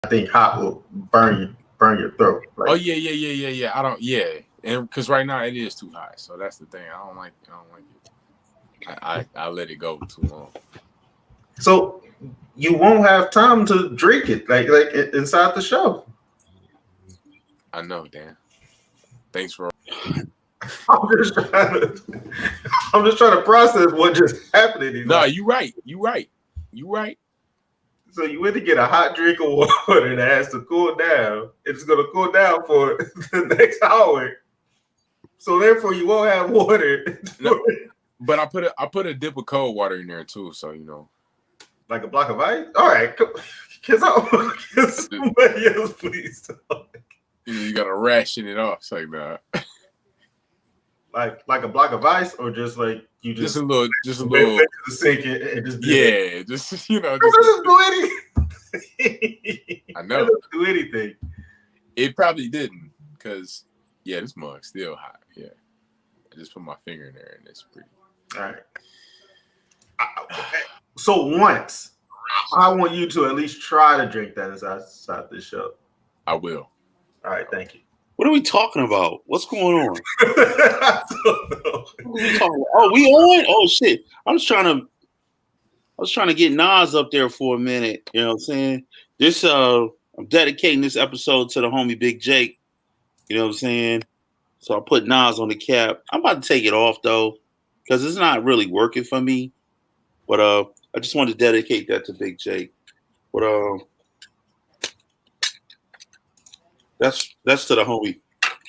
I think hot will burn your throat. Oh Like, yeah. I don't and because right now it is too hot, so that's the thing. I don't like it. I let it go too long. so you won't have time to drink it inside the show. I know, Dan. Thanks for. I'm just trying to I'm just trying to process what just happened in these No, last. you right. You right. You right. So you went to get a hot drink of water that has to cool down. It's gonna cool down for the next hour. So therefore you won't have water. No, but I put a dip of cold water in there too, so you know. Like a block of ice? All right. Can somebody else please? You know, you gotta ration it off. It's like that. Like a block of ice, or just like you Just just just a went little. to the sink and just did it. Yeah, just That doesn't do anything. I That know doesn't do anything. it probably didn't, cause yeah, this mug's still hot. Yeah, I just put my finger in there and it's pretty. All right. So once, I want you to at least try to drink that inside this show. I will. All right, thank you. What are we talking about? What's going on? I don't know. What are we talking about? Oh, we on? Oh shit! I was trying to get Nas up there for a minute. You know what I'm saying? This I'm dedicating this episode to the homie Big Jake. You know what I'm saying? So I put Nas on the cap. I'm about to take it off though, because it's not really working for me. But I just wanted to dedicate that to Big Jake. But that's to the homie.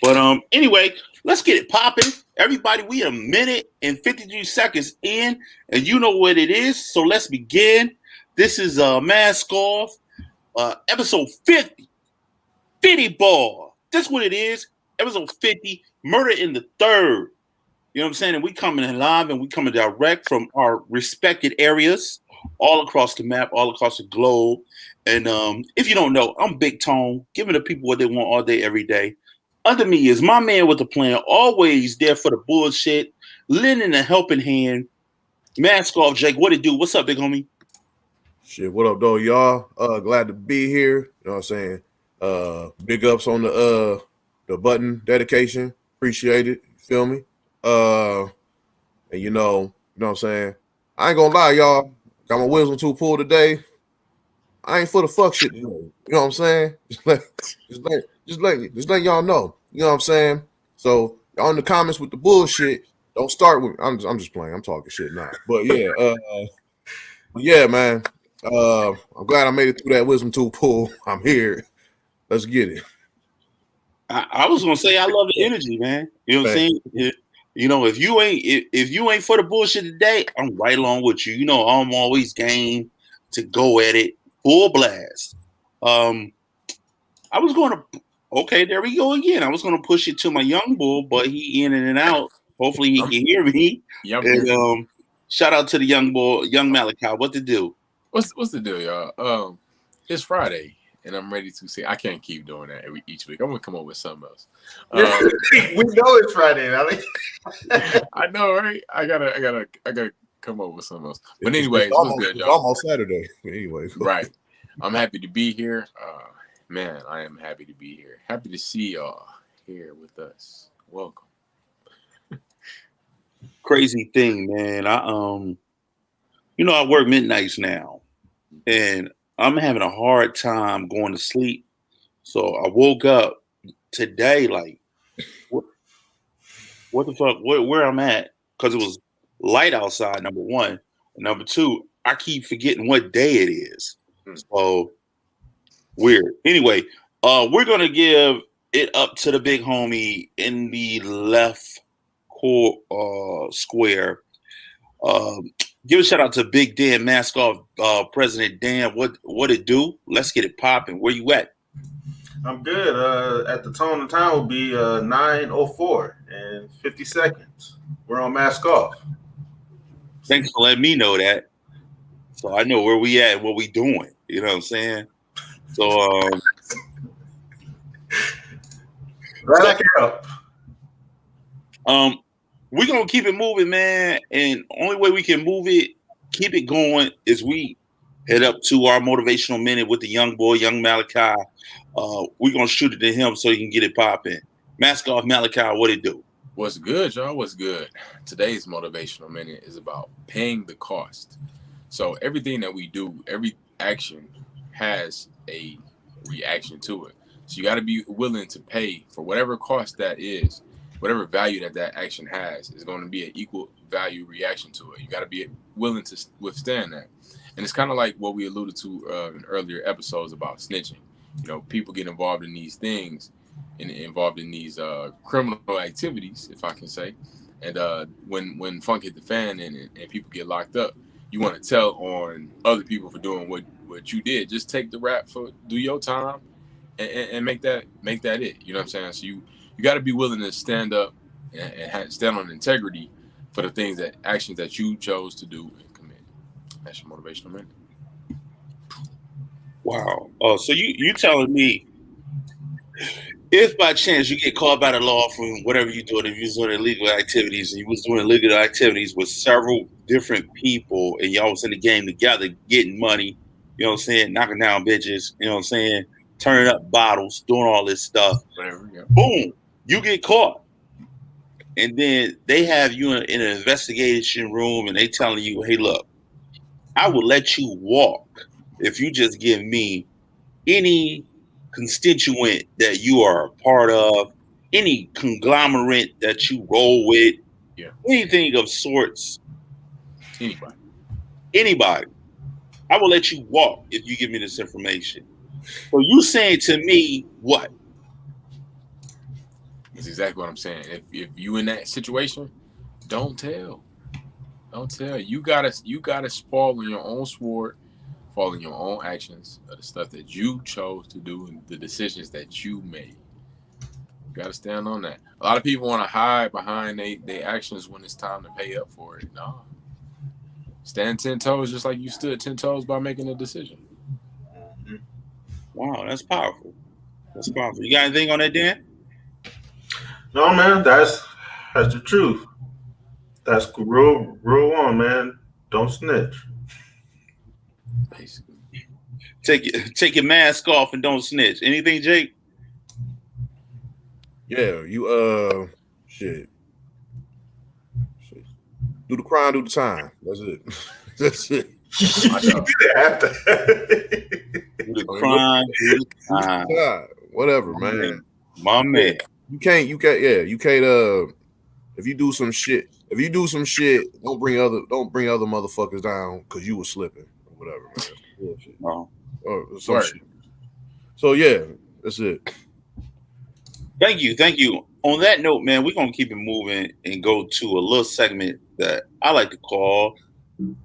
But anyway, let's get it popping. Everybody, we a minute and 53 seconds in, and you know what it is. So let's begin. This is Mask Off, episode 50. 50 ball. That's what it is. Episode 50, Murder in the Third. You know what I'm saying? And we coming in live and we coming direct from our respected areas all across the map, all across the globe. And if you don't know, I'm Big Tone, giving the people what they want all day, every day. Under me is my man with the plan, always there for the bullshit, lending a helping hand. Mask Off, Jake. What it do? What's up, big homie? Shit, what up, though, y'all? Glad to be here. You know what I'm saying? Big ups on the button dedication. Appreciate it. You feel me? And you know what I'm saying? I ain't gonna lie, y'all. Got my wisdom tooth pulled today. I ain't for the fuck shit today. You know what I'm saying? Just let y'all know. You know what I'm saying? So y'all in the comments with the bullshit. Don't start with. I'm just playing. I'm talking shit now. But yeah, man. I'm glad I made it through that wisdom tooth pull. I'm here. Let's get it. I was gonna say I love the energy, man. You know what I'm saying? You know, if you ain't for the bullshit today, I'm right along with you. You know, I'm always game to go at it full blast. I was going to. Okay, there we go again. I was going to push it to my young bull, but he in and out. Hopefully he can hear me. Yep. And shout out to the young bull, young Malachi. What to do? What's the deal, y'all? It's Friday, and I'm ready to say I can't keep doing that each week. I'm gonna come up with something else. We know it's Friday, Alex. I know, right? I gotta come up with something else. But anyway, it's almost Saturday. Anyway, right. I'm happy to be here. Man, I am happy to be here. Happy to see y'all here with us. Welcome. Crazy thing, man. I work midnights now, and I'm having a hard time going to sleep. So I woke up today like, what the fuck? Where I'm at? Because it was light outside. Number one, and number two, I keep forgetting what day it is. So weird. Anyway, we're gonna give it up to the big homie in the left square. Give a shout out to Big Dan, Mask Off, President Dan. What it do? Let's get it popping. Where you at? I'm good. At the tone of time will be 9:04 and 50 seconds. We're on Mask Off. Thanks for letting me know that, so I know where we at and what we doing. You know what I'm saying? So glad I can help. We're gonna keep it moving, man. And only way we can move it, keep it going, is we head up to our motivational minute with the young boy, young Malachi. We're gonna shoot it to him so he can get it popping. Mask off, Malachi. What it do? What's good, y'all? What's good? Today's motivational minute is about paying the cost. So everything that we do, every action has a reaction to it. So you got to be willing to pay for whatever cost that is, whatever value that action has is going to be an equal value reaction to it. You got to be willing to withstand that. And it's kind of like what we alluded to in earlier episodes about snitching. You know, people get involved in these things and involved in these criminal activities, if I can say. And when funk hit the fan and people get locked up, you want to tell on other people for doing what you did. Just take the rap do your time and make that it. You know what I'm saying? So you got to be willing to stand up and stand on integrity for the actions that you chose to do and commit. That's your motivational minute. Wow. Oh, so you telling me if by chance you get caught by the law for whatever you're doing, if you're doing illegal activities and you was doing illegal activities with several different people and y'all was in the game together getting money, you know what I'm saying, knocking down bitches, you know what I'm saying, turning up bottles, doing all this stuff. Whatever, yeah. Boom, you get caught. And then they have you in an investigation room and they telling you, hey, look, I will let you walk if you just give me any constituent that you are a part of, any conglomerate that you roll with, anything of sorts. Anybody. I will let you walk if you give me this information. So you saying to me what? That's exactly what I'm saying. If you in that situation, don't tell. Don't tell. You gotta fall on your own sword, fall in your own actions of the stuff that you chose to do and the decisions that you made. You gotta stand on that. A lot of people want to hide behind their actions when it's time to pay up for it. No. Stand 10 toes just like you stood 10 toes by making a decision. Wow, that's powerful. That's powerful. You got anything on that, Dan? No, man, that's the truth. That's rule one, man. Don't snitch. Basically. Take your mask off and don't snitch. Anything, Jake? Yeah, you shit. Do the crime, do the time. That's it. That's it. You did after. Do the crime, do the time. Whatever, man. My man. You can't, if you do some shit, don't bring other motherfuckers down because you were slipping or whatever, man. Bullshit. No. Or some shit. So yeah, that's it. Thank you. On that note, man, we're gonna keep it moving and go to a little segment that I like to call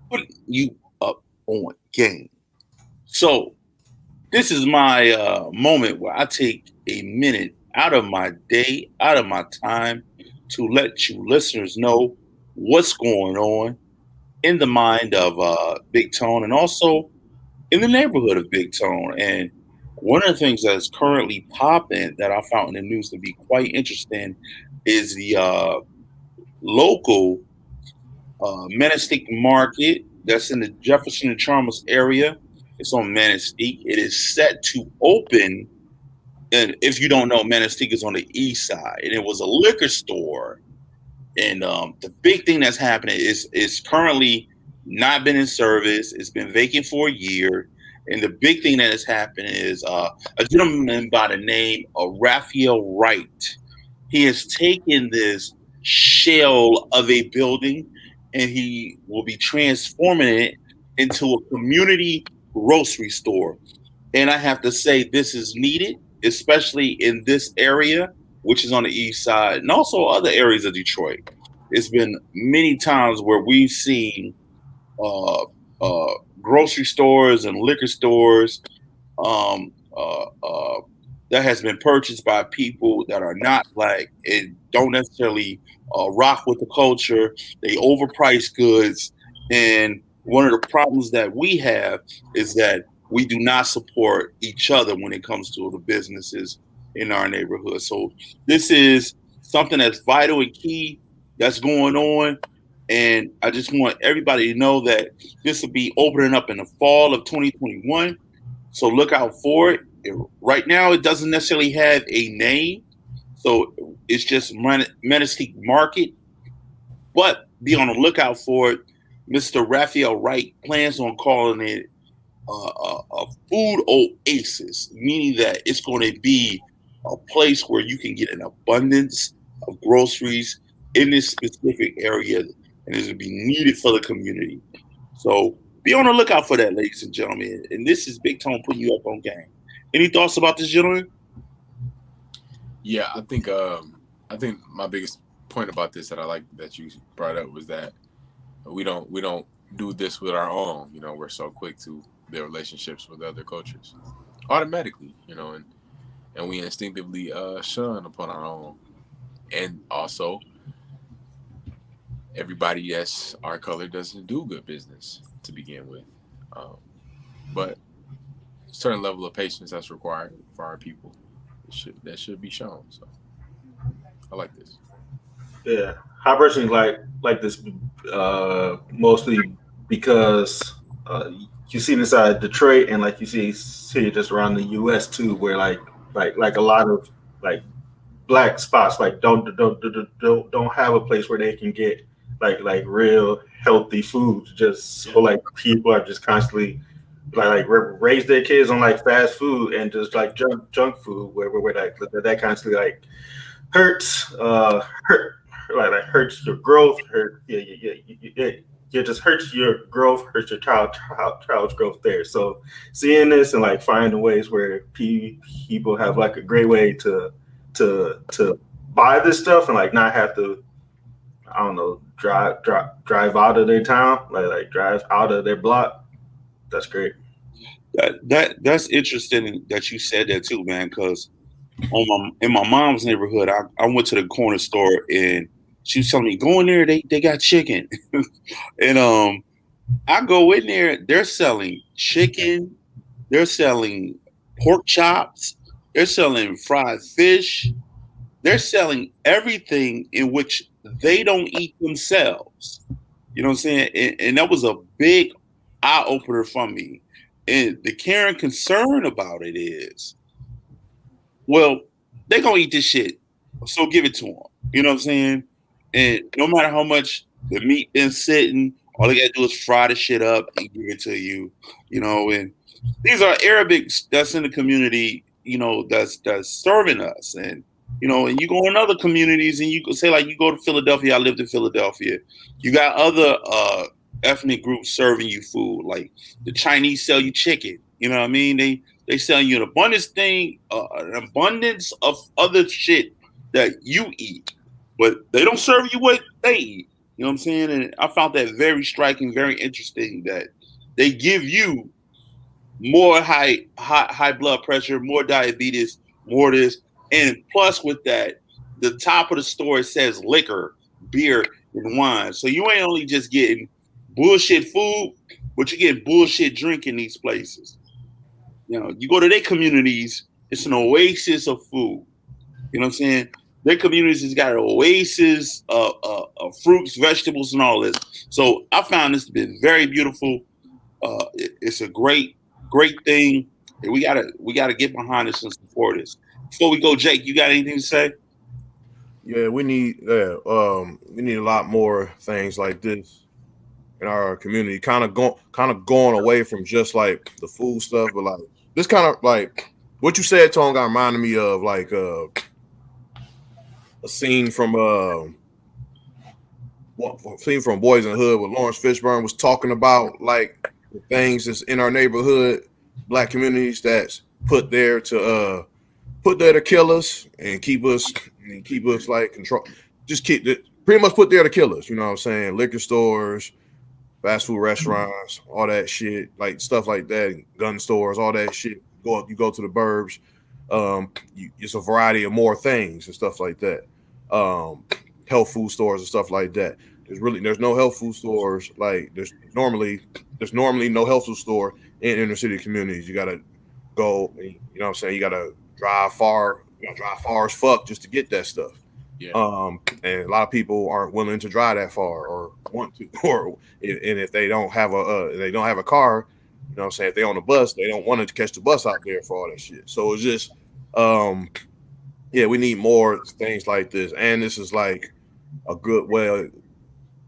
"Putting You Up on Game." So this is my moment where I take a minute out of my day, out of my time, to let you listeners know what's going on in the mind of Big Tone and also in the neighborhood of Big Tone. And one of the things that's currently popping that I found in the news to be quite interesting is the local Manistee Market that's in the Jefferson and Chalmers area. It's on Manistee. It is set to open. And if you don't know, Manistee is on the east side, and it was a liquor store. And the big thing that's happening is it's currently not been in service. It's been vacant for a year. And the big thing that has happened is a gentleman by the name of Raphael Wright. He has taken this shell of a building and he will be transforming it into a community grocery store. And I have to say this is needed, especially in this area, which is on the east side, and also other areas of Detroit. It's been many times where we've seen grocery stores and liquor stores that has been purchased by people that are not Black and don't necessarily rock with the culture. They overprice goods. And one of the problems that we have is that we do not support each other when it comes to the businesses in our neighborhood. So this is something that's vital and key that's going on. And I just want everybody to know that this will be opening up in the fall of 2021. So look out for it. Right now, it doesn't necessarily have a name. So it's just Menastique Market. But be on the lookout for it. Mr. Raphael Wright plans on calling it a food oasis, meaning that it's going to be a place where you can get an abundance of groceries in this specific area, and it's going to be needed for the community. So be on the lookout for that, ladies and gentlemen. And this is Big Tone putting you up on game. Any thoughts about this, gentleman? Yeah, I think my biggest point about this that I like that you brought up was that we don't do this with our own. You know, we're so quick to build relationships with other cultures automatically. You know, and we instinctively shun upon our own, and also everybody that's our color doesn't do good business to begin with, but a certain level of patience that's required for our people that should be shown. So I like this. Yeah, I personally like this mostly because you see this out of Detroit, and like you see it just around the U.S. too, where like a lot of like black spots like don't have a place where they can get like real healthy food. Just so like people are just constantly raise their kids on like fast food and just like junk food where that constantly like hurts hurts your growth, it just hurts your growth, hurts your child's growth there. So seeing this and like finding ways where people have like a great way to buy this stuff and like not have to, I don't know, drive out of their town, like drive out of their block. That's great. That's interesting that you said that too, man. Because in my mom's neighborhood, I went to the corner store and she was telling me, go in there, they got chicken. And I go in there, they're selling chicken, they're selling pork chops, they're selling fried fish, they're selling everything in which they don't eat themselves. You know what I'm saying? And that was a big eye opener for me. And the caring concern about it is, well, they're going to eat this shit, so give it to them. You know what I'm saying? And no matter how much the meat been sitting, all they got to do is fry the shit up and give it to you. You know, and these are Arabics that's in the community, you know, that's serving us. And, you know, and you go in other communities and you can say, like, you go to Philadelphia. I lived in Philadelphia. You got other ethnic groups serving you food. Like the Chinese sell you chicken. You know what I mean? They sell you an abundance of other shit that you eat, but they don't serve you what they eat. You know what I'm saying? And I found that very striking, very interesting that they give you more high blood pressure, more diabetes, more this. And plus with that, the top of the store says liquor, beer, and wine. So you ain't only just getting bullshit food, but you get bullshit drink in these places. You know, you go to their communities, it's an oasis of food. You know what I'm saying? Their communities has got an oasis of fruits, vegetables, and all this. So I found this to be very beautiful. It's a great thing. And we gotta get behind this and support this. Before we go, Jake, you got anything to say? Yeah, we need a lot more things like this in our community. Kind of going away from just like the food stuff, but like this kind of like what you said, Tone, got reminded me of like a scene from Boys in the Hood where Lawrence Fishburne was talking about like the things that's in our neighborhood, black communities that's put there to kill us and keep us like control. Just pretty much put there to kill us. You know what I'm saying? Liquor stores, fast food restaurants, all that shit, like stuff like that, gun stores, all that shit. You go to the burbs. It's a variety of more things and stuff like that. Health food stores and stuff like that. There's no health food stores. Like there's normally no health food store in inner city communities. You gotta go. You know what I'm saying? You gotta drive far. You gotta drive far as fuck just to get that stuff. Yeah. And a lot of people aren't willing to drive that far or want to, and if they don't have a car, you know what I'm saying, if they on the bus, they don't want to catch the bus out there for all that shit. So it's just, yeah, we need more things like this, and this is like a good way,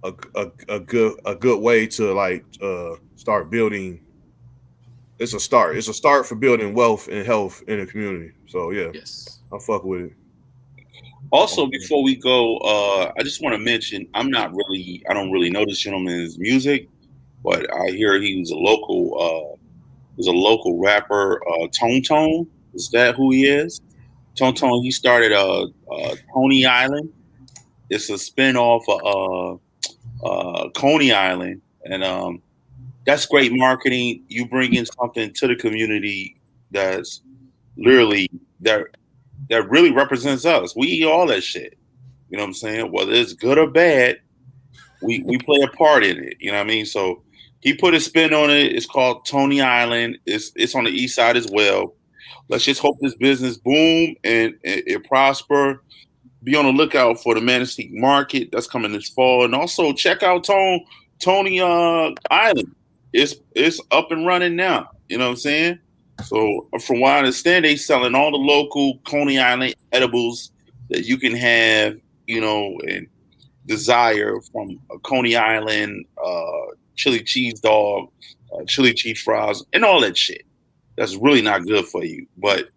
a good way to like start building. It's a start. It's a start for building wealth and health in the community. So yeah, Yes. I fuck with it. Also, before we go, I just want to mention I don't really know this gentleman's music, but I hear he was a local rapper, Tone Tone. Is that who he is? Tone Tone. He started Coney Island. It's a spinoff of Coney Island, and that's great marketing. You bring in something to the community that's literally that really represents us. We eat all that shit. You know what I'm saying? Whether it's good or bad, we play a part in it. You know what I mean? So he put a spin on it. It's called Tony Island. It's on the east side as well. Let's just hope this business boom and it prosper. Be on the lookout for the Manistee Market that's coming this fall, and also check out Tony Island. It's up and running now. You know what I'm saying? So from what I understand, they selling all the local Coney Island edibles that you can have, you know, and desire from a Coney Island, chili cheese dog, chili cheese fries, and all that shit. That's really not good for you. But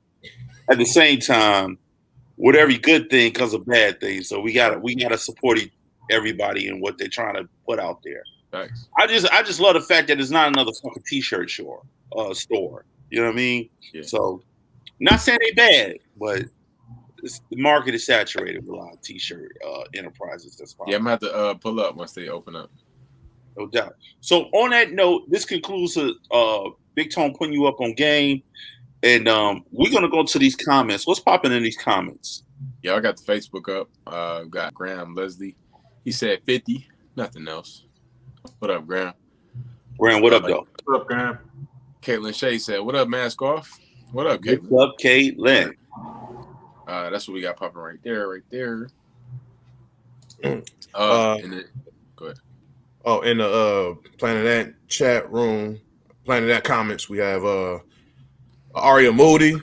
at the same time, with every good thing comes a bad thing. So we gotta support everybody in what they're trying to put out there. Thanks. I just love the fact that it's not another fucking t-shirt store. You know what I mean? Yeah. So, not saying they bad, but the market is saturated with a lot of t-shirt enterprises. That's fine. Yeah, I'm gonna have to pull up once they open up. No doubt. So on that note, this concludes Big Tone putting you up on game, and we're gonna go to these comments. What's popping in these comments? Yeah, I got the Facebook up. Got Graham Leslie. He said 50, nothing else. What up, Graham? Graham, what up, though? What's up, Graham? Caitlin Shea said, "What up, Mask Off? What up, Caitlin? What's up, Caitlin? That's what we got popping right there. And then, go ahead. Oh, in the Planet Ant chat room, Planet Ant comments, we have Aria Moody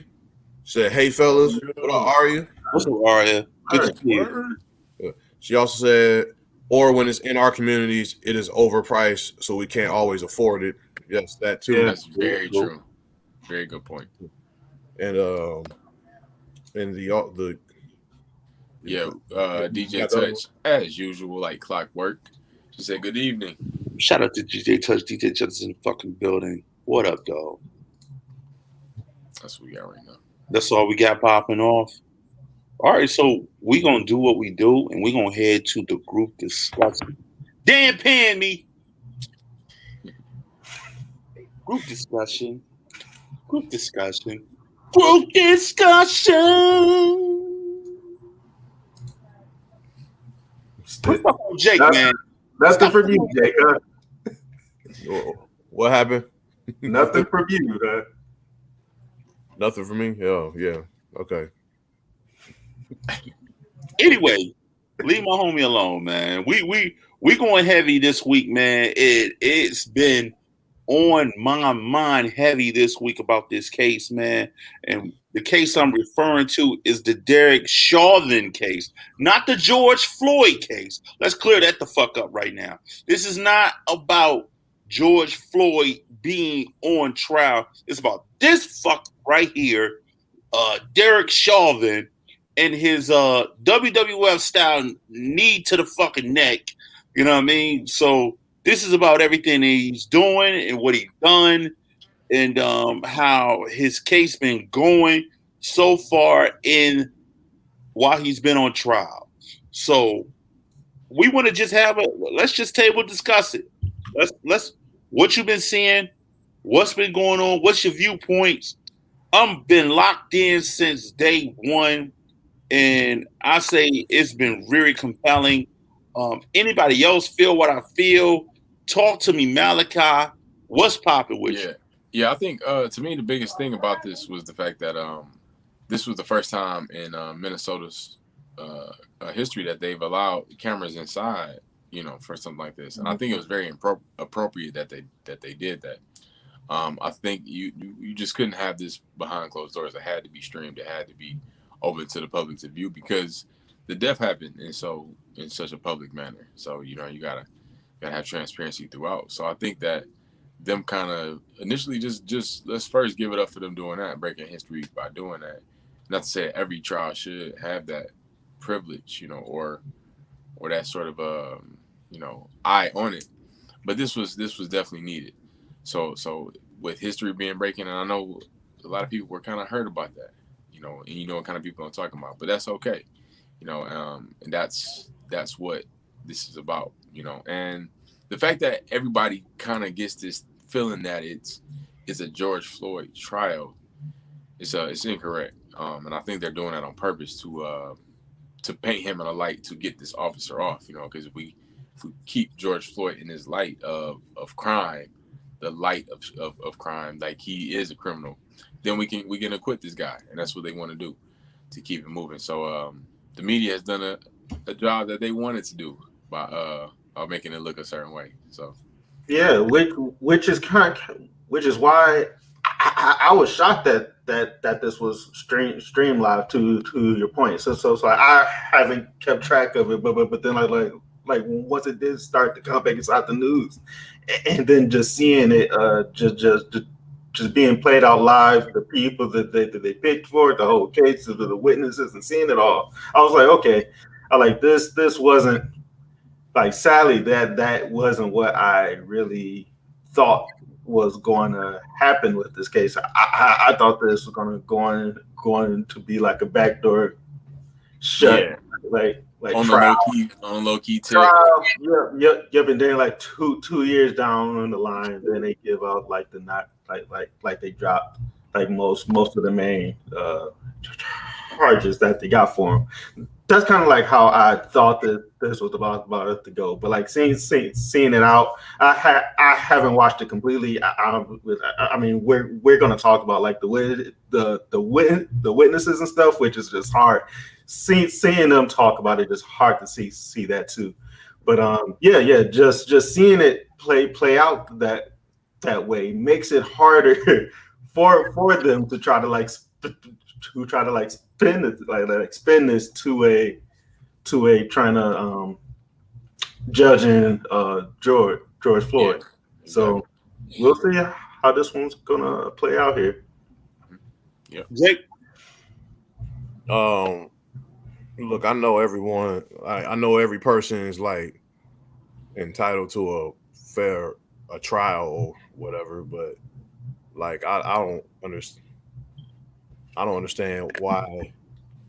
said, "Hey fellas, what up, Aria?" What's up, Aria? Good to see you. She also said, "Or when it's in our communities, it is overpriced, so we can't always afford it." Yes, that too. Yeah. That's very true. Very good point. And the DJ Touch, as usual, like clockwork. She said, "Good evening." Shout out to DJ Touch. DJ Touch is in the fucking building. What up, dog? That's what we got right now. That's all we got popping off. All right, so we're going to do what we do, and we're going to head to the group discussion. Dan Pan me. Group discussion. Group discussion. Group discussion. What's up with Jake, man? Nothing from you, Jake. Huh? What happened? Nothing from you, huh? Nothing for me. Oh yeah. Okay. Anyway, leave my homie alone, man. We going heavy this week, man. It's been on my mind heavy this week about this case, man. And the case I'm referring to is the Derek Chauvin case, not the George Floyd case. Let's clear that the fuck up right now. This is not about George Floyd being on trial. It's about this fuck right here, Derek Chauvin and his WWF style knee to the fucking neck. You know what I mean? So this is about everything that he's doing and what he's done, and how his case been going so far in while he's been on trial. So we want to just let's just table discuss it. Let's what you've been seeing, what's been going on, what's your viewpoints. I've been locked in since day one, and I say it's been very compelling. Anybody else feel what I feel? Talk to me, Malachi. What's popping with you? Yeah. I think to me the biggest thing about this was the fact that this was the first time in Minnesota's a history that they've allowed cameras inside, for something like this. And I think it was very appropriate that they did that. I think you just couldn't have this behind closed doors. It had to be streamed. It had to be open to the public to view because the death happened in such a public manner. So you gotta have transparency throughout. So I think that them kind of initially just let's first give it up for them doing that, breaking history by doing that. Not to say every trial should have that privilege, or that sort of eye on it, but this was definitely needed. So with history being breaking, and I know a lot of people were kind of hurt about that, and what kind of people I'm talking about, but that's okay, and that's what this is about, and the fact that everybody kind of gets this feeling that it's a George Floyd trial, it's incorrect, and I think they're doing that on purpose to paint him in a light to get this officer off, because if we keep George Floyd in his light of crime, the light of crime, like he is a criminal, then we can acquit this guy, and that's what they want to do to keep it moving. So the media has done a job that they wanted to do by making it look a certain way. So yeah, which is why I was shocked that this was streamed live to your point. So I haven't kept track of it, but then like once it did start to come back inside the news, and then just seeing it just being played out live, the people that they picked for it, the whole case, the witnesses, and seeing it all, I was like, okay, I like this wasn't like, sadly, that wasn't what I really thought was going to happen with this case. I thought this was going to be like a backdoor shut, yeah, like on trial. the low key tip. Trial. Yep. And then like two years down the line, then they give out like the not like they dropped like most of the main charges that they got for him. That's kind of like how I thought that this was about it to go. But like seeing it out, I haven't watched it completely. I mean, we're gonna talk about like the witnesses and stuff, which is just hard. Seeing them talk about it is hard to see that too. But just seeing it play out that way makes it harder for them to try to spin this to a trying to judging George Floyd. Yeah, so we'll see how this one's gonna play out here. Yeah, Jake. Look, I know everyone. I know every person is like entitled to a trial or whatever, but like I don't understand. I don't understand why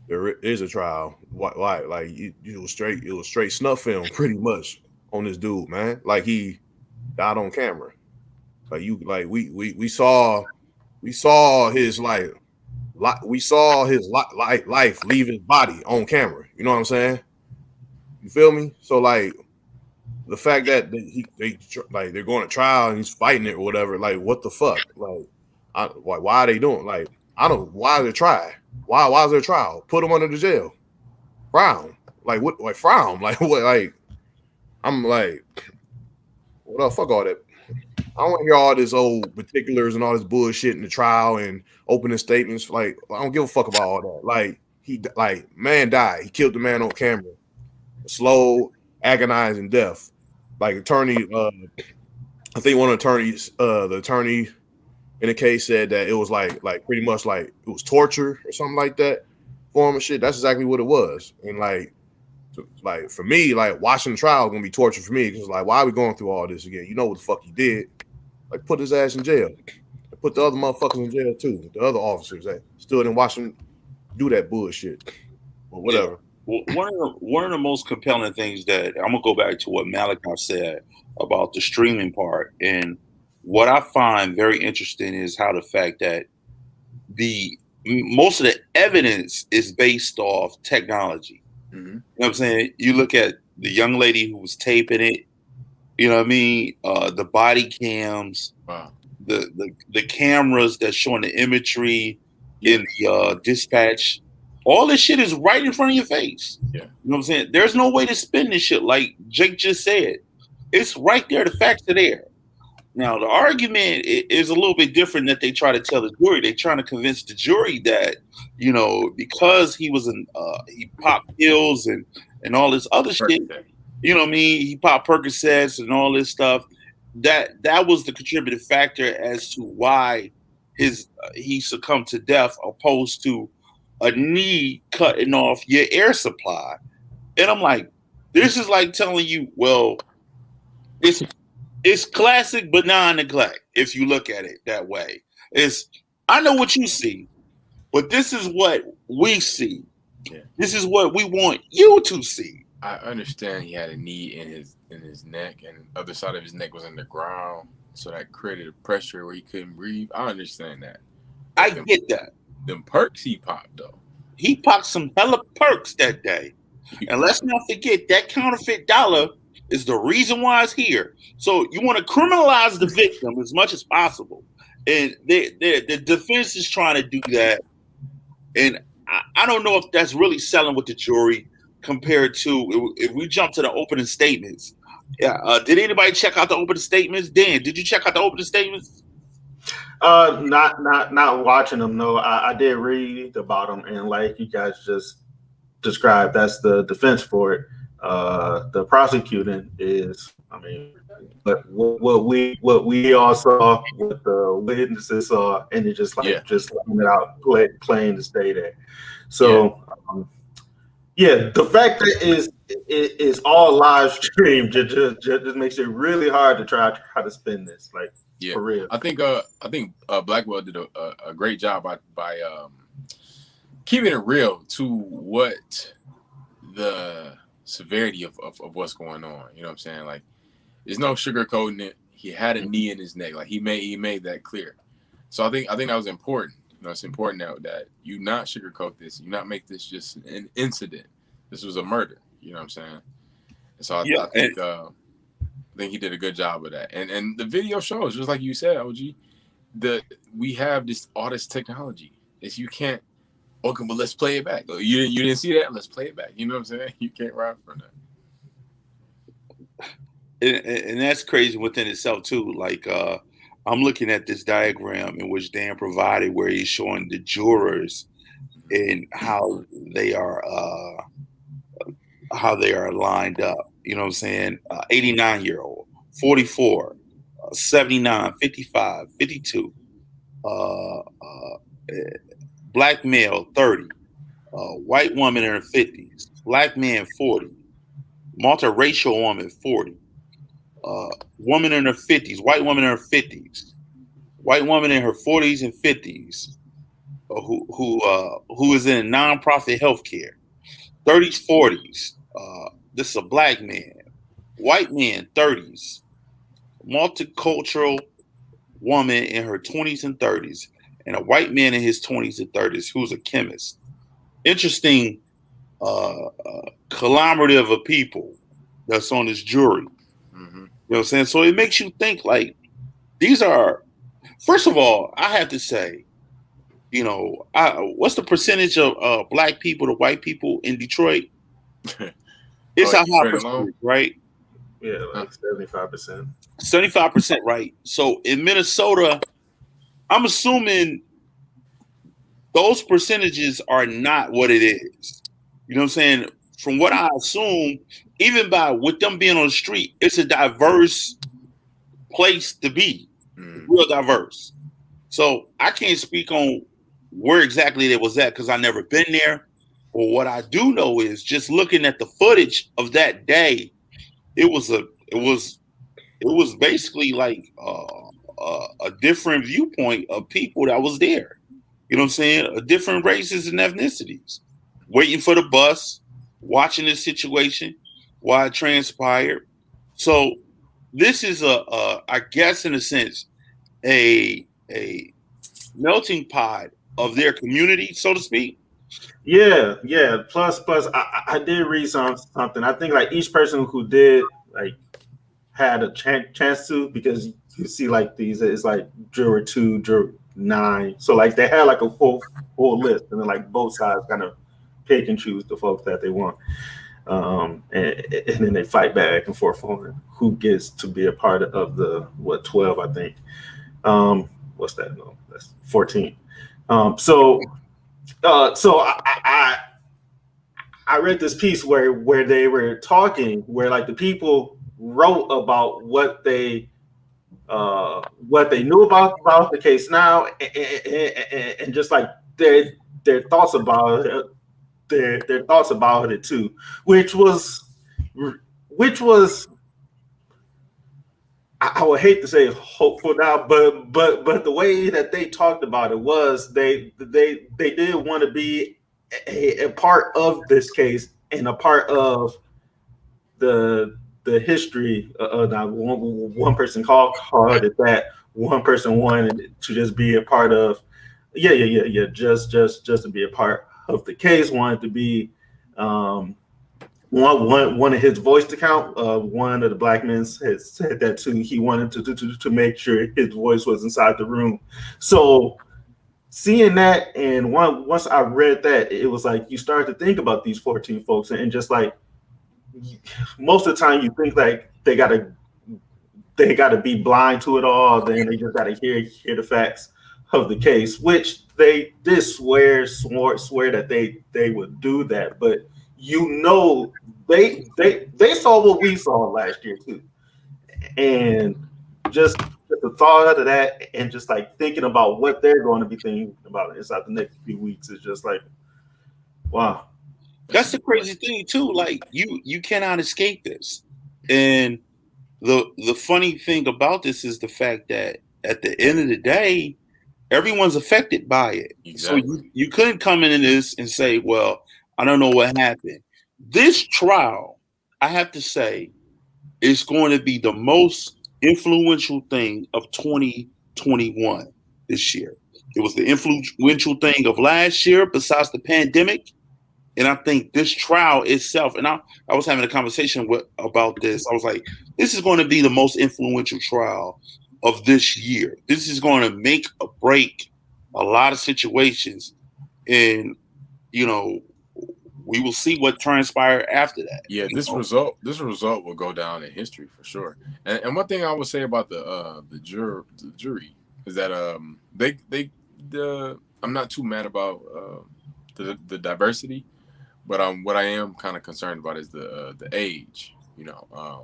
there is a trial. Why like it was straight snuff film pretty much on this dude, man. Like he died on camera. Like we saw his life leave his body on camera. You know what I'm saying? You feel me? So like the fact that they're going to trial and he's fighting it or whatever, like what the fuck? Like why are they doing? Like I don't. Why is there trial? Why is there trial? Put him under the jail. Frown. Like what? Like frown. Like what? Like I'm like, what the fuck all that? I don't want to hear all this old particulars and all this bullshit in the trial and opening statements. Like I don't give a fuck about all that. Like man died. He killed the man on camera. Slow, agonizing death. Like attorney. I think one of the attorney in the case said that it was like pretty much like it was torture or something like that for him and shit. That's exactly what it was. And like for me, like watching the trial is gonna be torture for me because like why are we going through all this again? You know what the fuck he did? Like put his ass in jail. Put the other motherfuckers in jail too. The other officers that stood and watched him do that bullshit. But whatever. Yeah. One of the most compelling things that I'm gonna go back to what Malachi said about the streaming part, and what I find very interesting is how the fact that most of the evidence is based off technology. mm-hmm. You know what I'm saying? You look at the young lady who was taping it. You know what I mean? The body cams, Wow. the cameras that's showing the imagery in the dispatch All this shit is right in front of your face. Yeah. You know what I'm saying? There's no way to spin this shit like Jake just said. It's right there. The facts are there. Now, the argument is a little bit different that they try to tell the jury. They're trying to convince the jury that, because he was he popped pills and all this other shit, you know what I mean? He popped Percocets and all this stuff. That was the contributing factor as to why he succumbed to death, opposed to a knee cutting off your air supply. And I'm like, this is like telling you, well, it's classic benign neglect if you look at it that way. I know what you see, but this is what we see. Yeah. This is what we want you to see. I understand he had a knee in his neck, and the other side of his neck was in the ground, so that created a pressure where he couldn't breathe. I understand that. I get that. Them perks he popped though. He popped some hella perks that day. And let's not forget that counterfeit dollar is the reason why it's here. So you want to criminalize the victim as much as possible. And the defense is trying to do that. And I don't know if that's really selling with the jury compared to if we jump to the opening statements. Yeah. Did anybody check out the opening statements? Dan, did you check out the opening statements? Not watching them. No, I did read about them, and like you guys just described, that's the defense for it. The prosecuting is, but what we all saw, what the witnesses saw, and it just letting it out, plain to stay there. So, the fact that it is all live streamed just makes it really hard to try to spin this, like. Yeah, for real. I think Blackwell did a great job by keeping it real to what the severity of what's going on. You know what I'm saying? Like, there's no sugarcoating it. He had a knee in his neck. Like he made that clear. So I think that was important. It's important that you not sugarcoat this. You not make this just an incident. This was a murder. You know what I'm saying? And so I think he did a good job of that. And the video shows, just like you said, OG, we have all this technology. It's you can't, okay, but let's play it back. You didn't see that? Let's play it back. You know what I'm saying? You can't run from that. And that's crazy within itself too. Like I'm looking at this diagram in which Dan provided where he's showing the jurors and how they are lined up. You know what I'm saying? 89-year-old, 44, 79, 55, 52, black male, 30, white woman in her 50s, black man, 40, multiracial woman, 40, woman in her 50s, white woman in her 50s, white woman in her 40s and 50s, who is in nonprofit healthcare, 30s, 40s. This is a black man, white man, 30s, multicultural woman in her 20s and 30s, and a white man in his 20s and 30s who's a chemist. Interesting collaborative of people that's on this jury. Mm-hmm. You know what I'm saying? So it makes you think like these are, first of all, I have to say, what's the percentage of black people to white people in Detroit? It's a high percentage, right? Yeah, like 75%. 75%, right? So in Minnesota, I'm assuming those percentages are not what it is. You know what I'm saying? From what I assume, even with them being on the street, it's a diverse place to be. Real diverse. So I can't speak on where exactly it was at because I've never been there. But what I do know is just looking at the footage of that day, it was basically like a different viewpoint of people that was there. You know what I'm saying? Different races and ethnicities, waiting for the bus, watching this situation, why it transpired. So this is I guess in a sense, a melting pot of their community, so to speak. Yeah. Plus, I did read something. I think like each person who did like had a chance to, because you see like these, it's like juror 2, juror 9. So like they had like a full list, and then like both sides kind of pick and choose the folks that they want. And then they fight back and forth on who gets to be a part of the 12, I think. What's that? No, that's 14. So I read this piece where they were talking, where like the people wrote about what they knew about the case now, and just like their thoughts about it, their thoughts about it too, which was I would hate to say hopeful now, but the way that they talked about it was they did want to be a part of this case and a part of the history. Now one person called it that. One person wanted to just be a part of, just to be a part of the case. Wanted to be one of his voice to count. One of the black men had said that too. He wanted to make sure his voice was inside the room. So seeing that, and once I read that, it was like you start to think about these 14 folks, and just like most of the time you think like they gotta be blind to it all, then they just gotta hear the facts of the case, which they did swear that they would do that, but they saw what we saw last year too, and just the thought of that, and just like thinking about what they're going to be thinking about inside the next few weeks is just like, wow. That's the crazy thing too. Like you cannot escape this, and the funny thing about this is the fact that at the end of the day, everyone's affected by it. Exactly. So you couldn't come into this and say, well, I don't know what happened. This trial, I have to say, is going to be the most influential thing of 2021 this year. It was the influential thing of last year besides the pandemic. And I think this trial itself, and I was having a conversation about this. I was like, this is going to be the most influential trial of this year. This is going to make or break a lot of situations. And, we will see what transpired after that. Yeah, this result will go down in history for sure. And one thing I would say about the jury is that I'm not too mad about the diversity, but what I am kind of concerned about is the age. I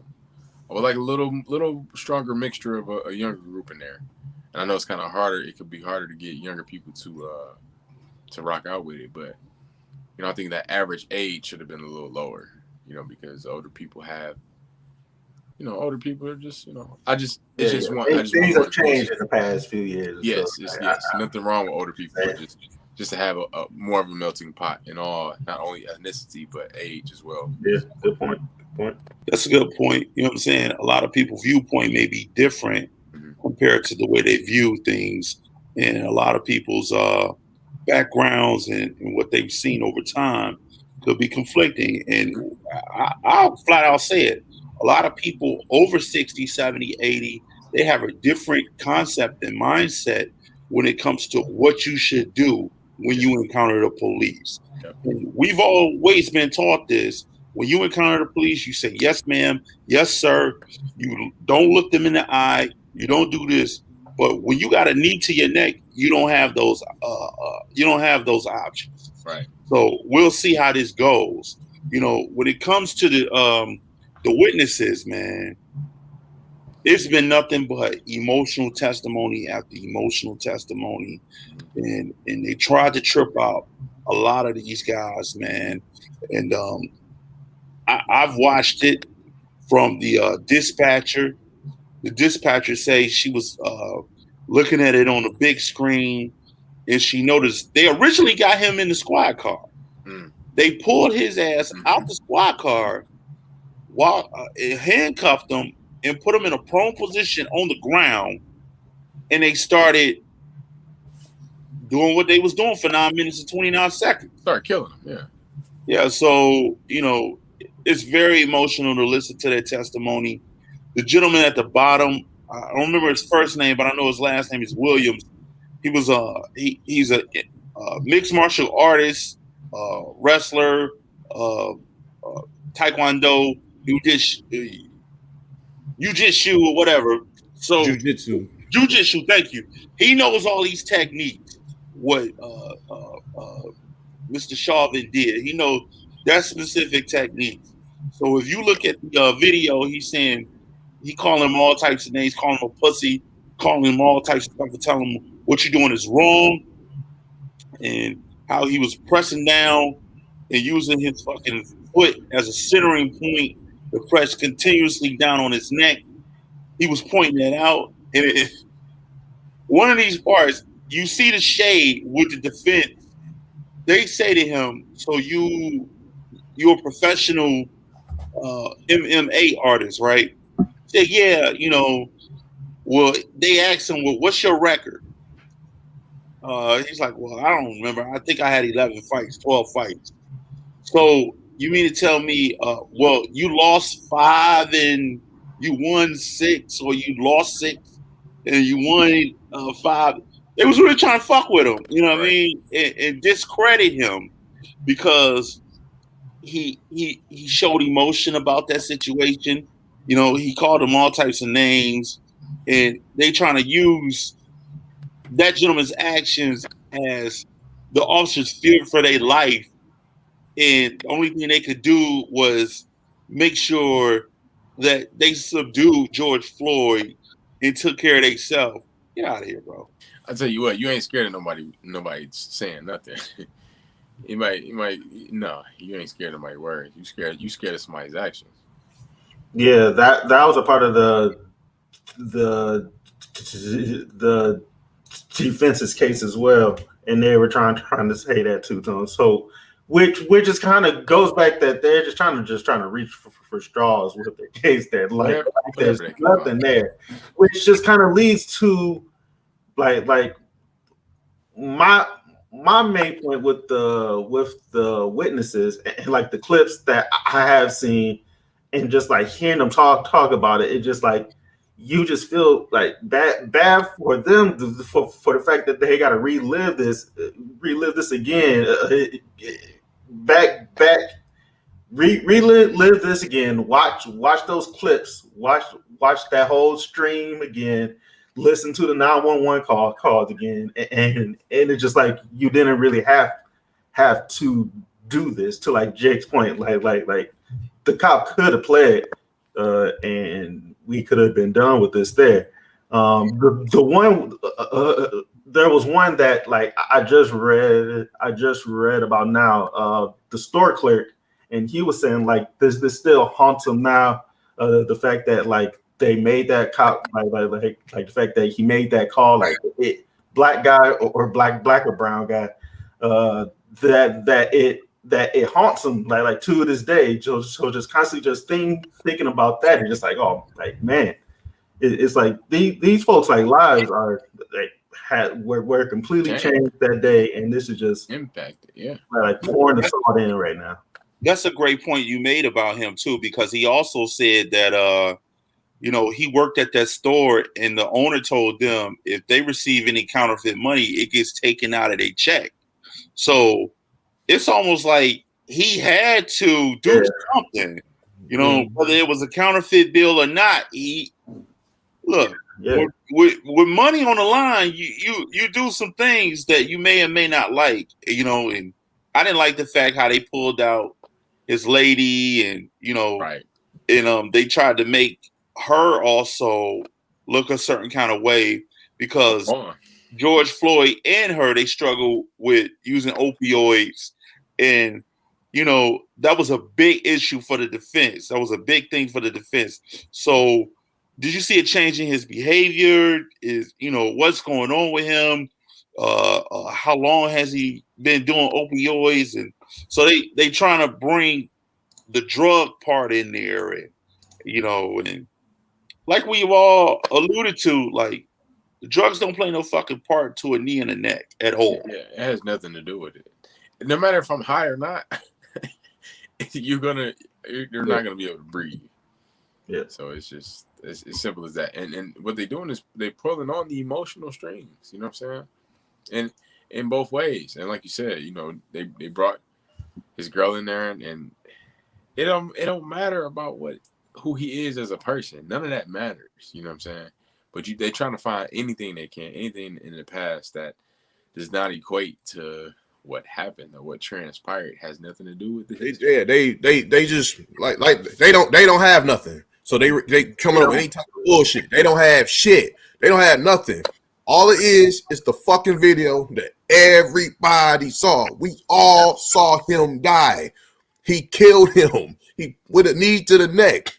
would like a little stronger mixture of a younger group in there. And I know it's kind of harder. It could be harder to get younger people to rock out with it, but I think that average age should have been a little lower, because older people are just, things have changed in the past few years. Yes, yes. Nothing wrong with older people, but just to have a more of a melting pot in all, not only ethnicity, but age as well. Yeah, good point. That's a good point. You know what I'm saying? A lot of people's viewpoint may be different compared to the way they view things, and a lot of people's backgrounds and what they've seen over time could be conflicting. And I'll flat out say it. A lot of people over 60, 70, 80, they have a different concept and mindset when it comes to what you should do when you encounter the police. And we've always been taught this. When you encounter the police, you say, yes, ma'am, yes, sir. You don't look them in the eye. You don't do this. But when you got a knee to your neck, you don't have those. You don't have those options. Right. So we'll see how this goes. When it comes to the witnesses, man, it's been nothing but emotional testimony after emotional testimony, and they tried to trip out a lot of these guys, man. And I've watched it from the dispatcher. The dispatcher says she was looking at it on the big screen, and she noticed they originally got him in the squad car. They pulled his ass out the squad car, while handcuffed him, and put him in a prone position on the ground, and they started doing what they was doing for 9 minutes and 29 seconds. Start killing him, yeah. Yeah, so, it's very emotional to listen to their testimony. The gentleman at the bottom, I don't remember his first name, but I know his last name is Williams. He was he's a mixed martial artist. wrestler, taekwondo, jujitsu or whatever. So Jiu-jitsu. jujitsu, thank you. He knows all these techniques. What Mr. Chauvin did, he knows that specific techniques. So if you look at the video, he's saying he calling him all types of names, calling him a pussy, calling him all types of stuff, and telling him what you're doing is wrong, and how he was pressing down and using his fucking foot as a centering point to press continuously down on his neck. He was pointing that out, and one of these parts, you see the shade with the defense. They say to him, "So you're a professional MMA artist, right?" He said, "Yeah, Well, they asked him, "Well, what's your record?" He's like, "Well, I don't remember. I think I had 11 fights, 12 fights." So you mean to tell me, well, you lost 5 and you won 6, or you lost 6 and you won 5? They was really trying to fuck with him, you know what I mean, and discredit him because he showed emotion about that situation. He called them all types of names, and they trying to use that gentleman's actions as the officers feared for their life, and the only thing they could do was make sure that they subdued George Floyd and took care of themselves. Get out of here, bro. I tell you what, you ain't scared of nobody saying nothing. No, you ain't scared of nobody's words. You scared of somebody's actions. Yeah, that was a part of the defense's case as well, and they were trying to say that too, Tone. So, which just kind of goes back that they're just trying to reach for straws with the case there. Like there's nothing there, which just kind of leads to like my main point with the witnesses and like the clips that I have seen, and just like hearing them talk about it, it just like you just feel like bad for them for the fact that they got to relive this again, relive this again. Watch those clips. Watch that whole stream again. Listen to the 911 calls again, and it's just like you didn't really have to do this. To like Jake's point, like the cop could have played, and we could have been done with this there. The one there was one that like I just read about now. The store clerk, and he was saying like this still haunts him now. The fact that like they made that cop like the fact that he made that call, like black guy or black or brown guy, that it haunts him like to this day. So just constantly just thinking about that, and just like, oh, like man, it's like these folks like lives are like were completely changed that day, and this is just impacted. Yeah, like pouring the salt in right now. That's a great point you made about him too, because he also said that he worked at that store, and the owner told them if they receive any counterfeit money, it gets taken out of their check. So it's almost like he had to do something, whether it was a counterfeit bill or not. With money on the line, you do some things that you may or may not like, and I didn't like the fact how they pulled out his lady, and right. And they tried to make her also look a certain kind of way because George Floyd and her, they struggle with using opioids, and that was a big issue for the defense. That was a big thing for the defense. So did you see a change in his behavior? Is what's going on with him? How long has he been doing opioids? And so they trying to bring the drug part in there, and and like we've all alluded to, like the drugs don't play no fucking part to a knee in the neck at all. Yeah, it has nothing to do with it. No matter if I'm high or not, you're not gonna be able to breathe. Yeah. So it's just it's simple as that. And what they're doing is they're pulling on the emotional strings. You know what I'm saying? And in both ways. And like you said, they brought his girl in there, and it don't matter about who he is as a person. None of that matters. You know what I'm saying? But they're trying to find anything they can, anything in the past that does not equate to what happened or what transpired. It has nothing to do with it. Yeah, they just like they don't have nothing. So they come up with any type of bullshit. They don't have shit. They don't have nothing. All it is the fucking video that everybody saw. We all saw him die. He killed him. He with a knee to the neck.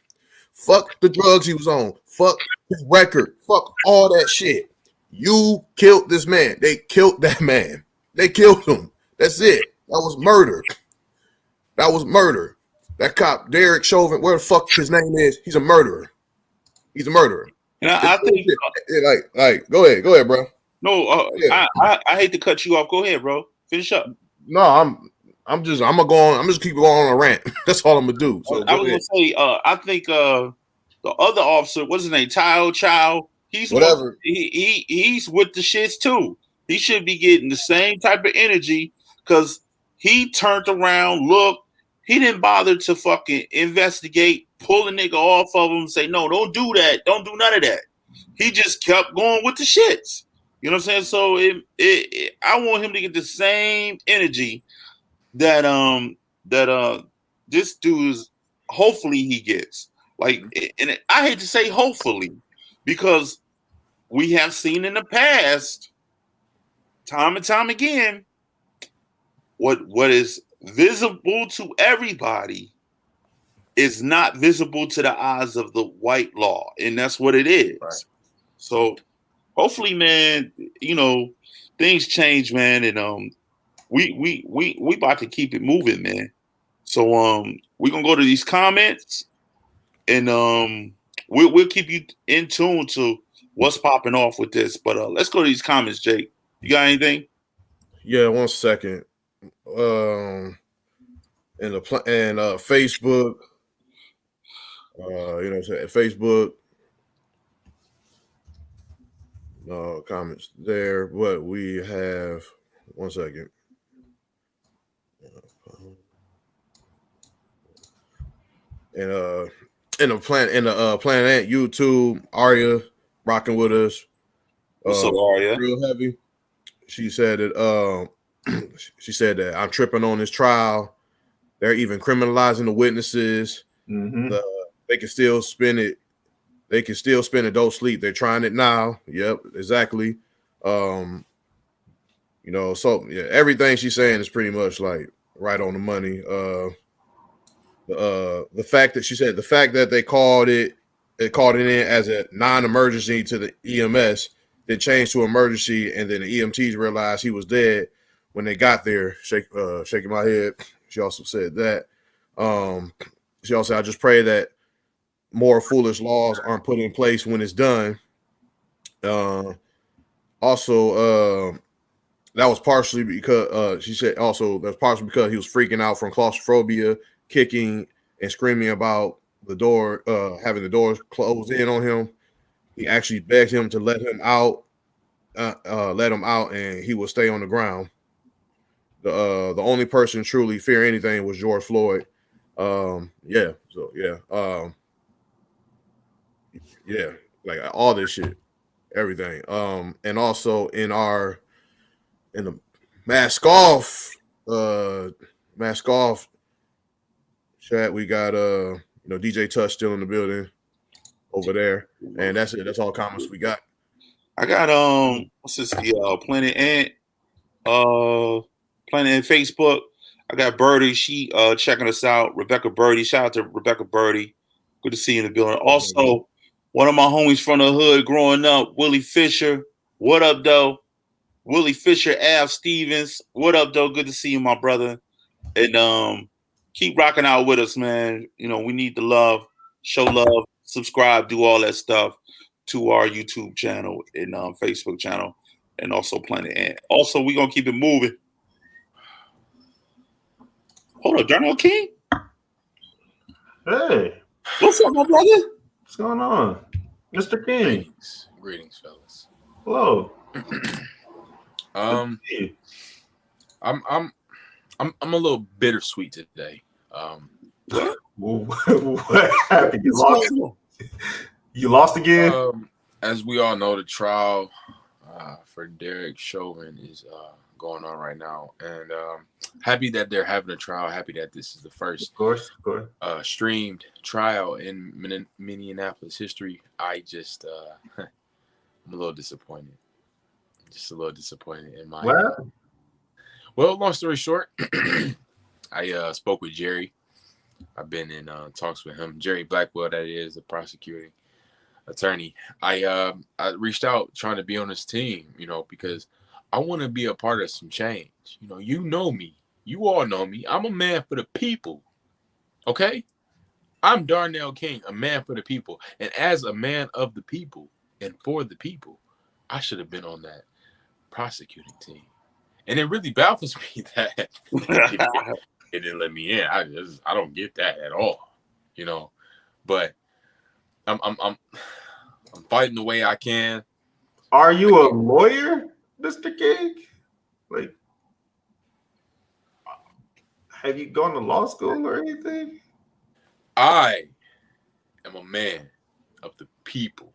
Fuck the drugs he was on. Fuck his record. Fuck all that shit. You killed this man. They killed that man. They killed him. That's it. That was murder. That was murder. That cop, Derek Chauvin, where the fuck his name is, he's a murderer. He's a murderer. And I think, like, go ahead, bro. No, yeah. I hate to cut you off. Go ahead, bro. Finish up. No, I'm just keep going on a rant. That's all I'm gonna do. So I was gonna say, I think the other officer, what's his name, Chow. He's whatever. He's with the shits too. He should be getting the same type of energy because he turned around, look. He didn't bother to fucking investigate, pull the nigga off of him, say, no, don't do that. Don't do none of that. He just kept going with the shits. You know what I'm saying? So I want him to get the same energy that this dude's hopefully he gets. Like, and I hate to say hopefully, because we have seen in the past, time and time again, what is visible to everybody is not visible to the eyes of the white law, and that's what it is. Right. So hopefully, man, things change, man, and we about to keep it moving, man. So we're gonna go to these comments, and we'll keep you in tune to what's popping off with this. But let's go to these comments, Jake. You got anything? Yeah, 1 second. And Facebook, Facebook, comments there. But we have 1 second. And in the Planet YouTube, Arya rocking with us. What's up, Arya? Real heavy. She said that. She said that I'm tripping on this trial. They're even criminalizing the witnesses. Mm-hmm. They can still spin it. They can still spin it. Don't sleep. They're trying it now. Yep, exactly. So yeah, everything she's saying is pretty much like right on the money. The fact that they called it in as a non-emergency to the EMS, they changed to emergency, and then the EMTs realized he was dead. When they got there, shaking my head, she also said that. She also said, I just pray that more foolish laws aren't put in place when it's done. Also, that was partially because she said also that's partially because he was freaking out from claustrophobia, kicking and screaming about the door, having the doors closed in on him. He actually begged him to let him out, and he would stay on the ground. The only person truly fear anything was George Floyd. Yeah, like all this shit, everything. And also in the mask off chat, we got DJ Touch still in the building over there, and that's it. That's all comments we got. I got what's this? The Planet Ant Facebook. I got Birdie. She checking us out. Rebecca Birdie. Shout out to Rebecca Birdie. Good to see you in the building. Also, one of my homies from the hood growing up, Willie Fisher. What up, though? Willie Fisher, Al Stevens. What up, though? Good to see you, my brother. And keep rocking out with us, man. We need the love. Show love. Subscribe. Do all that stuff to our YouTube channel and Facebook channel, and also Planet Ant. Also, we're gonna keep it moving. Hold up, Darnell King. Hey, what's up, my brother? What's going on, Mr. King? Greetings, fellas. Hello. I'm I'm a little bittersweet today. What happened? You lost again? As we all know, the trial for Derek Chauvin is going on right now, and happy that they're having a trial. Happy that this is the first, Of course. streamed trial in Minneapolis history. I just I'm a little disappointed. Just a little disappointed in my. Well, long story short, I spoke with Jerry. I've been in talks with him. Jerry Blackwell, that is, the prosecuting attorney. I reached out trying to be on his team, because I want to be a part of some change. You know me. You all know me. I'm a man for the people. Okay? I'm Darnell King, a man for the people. And as a man of the people and for the people, I should have been on that prosecuting team. And it really baffles me that it didn't let me in. I don't get that at all, But I'm fighting the way I can. Are you a lawyer, Mr. King? Like, have you gone to law school or anything? I am a man of the people.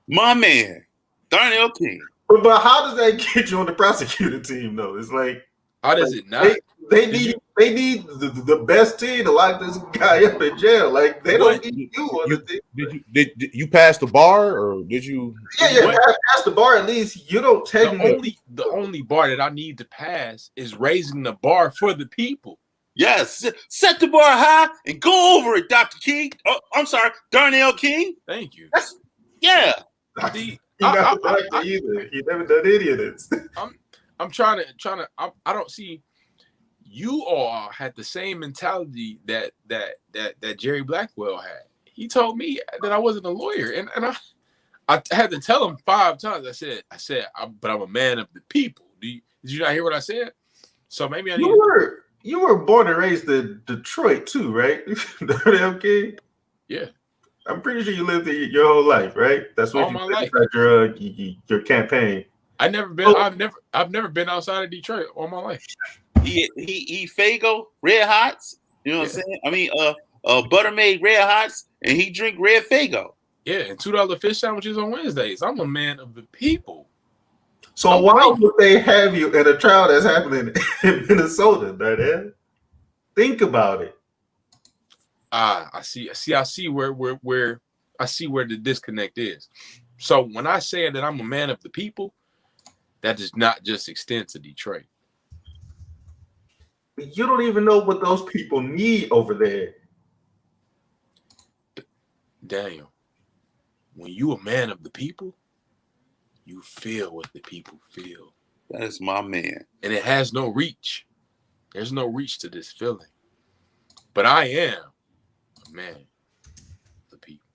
My man, Darnell King. But how does that get you on the prosecuting team, though? It's like, how does it not? They need the best team to lock this guy up in jail. Like, they don't need you on the team. Did you pass the bar, or did you? Yeah. Pass the bar at least. You don't technically. The only bar that I need to pass is raising the bar for the people. Yes, set the bar high and go over it, Dr. King. Oh, I'm sorry, Darnell King. Thank you. Yeah. Either. He never done any of this. I'm trying to. I don't see. You all had the same mentality that Jerry Blackwell had. He told me that I wasn't a lawyer, and I had to tell him 5 times. I said, but I'm a man of the people. Did you not hear what I said? So maybe I need. You were born and raised in Detroit too, right? Okay. Yeah. I'm pretty sure you lived there your whole life, right? That's what all my life. Your campaign. I've never been outside of Detroit all my life. He eat Faygo Red Hots. You know what I'm saying? I mean, Buttermade Red Hots, and he drink Red Faygo. Yeah, and $2 fish sandwiches on Wednesdays. I'm a man of the people. So why would they have you at a trial that's happening in Minnesota, Darnell? Think about it. I see where the disconnect is. So when I say that I'm a man of the people, that does not just extend to Detroit. You don't even know what those people need over there. Daniel, when you a man of the people, you feel what the people feel. That is my man. And it has no reach. There's no reach to this feeling. But I am a man of the people.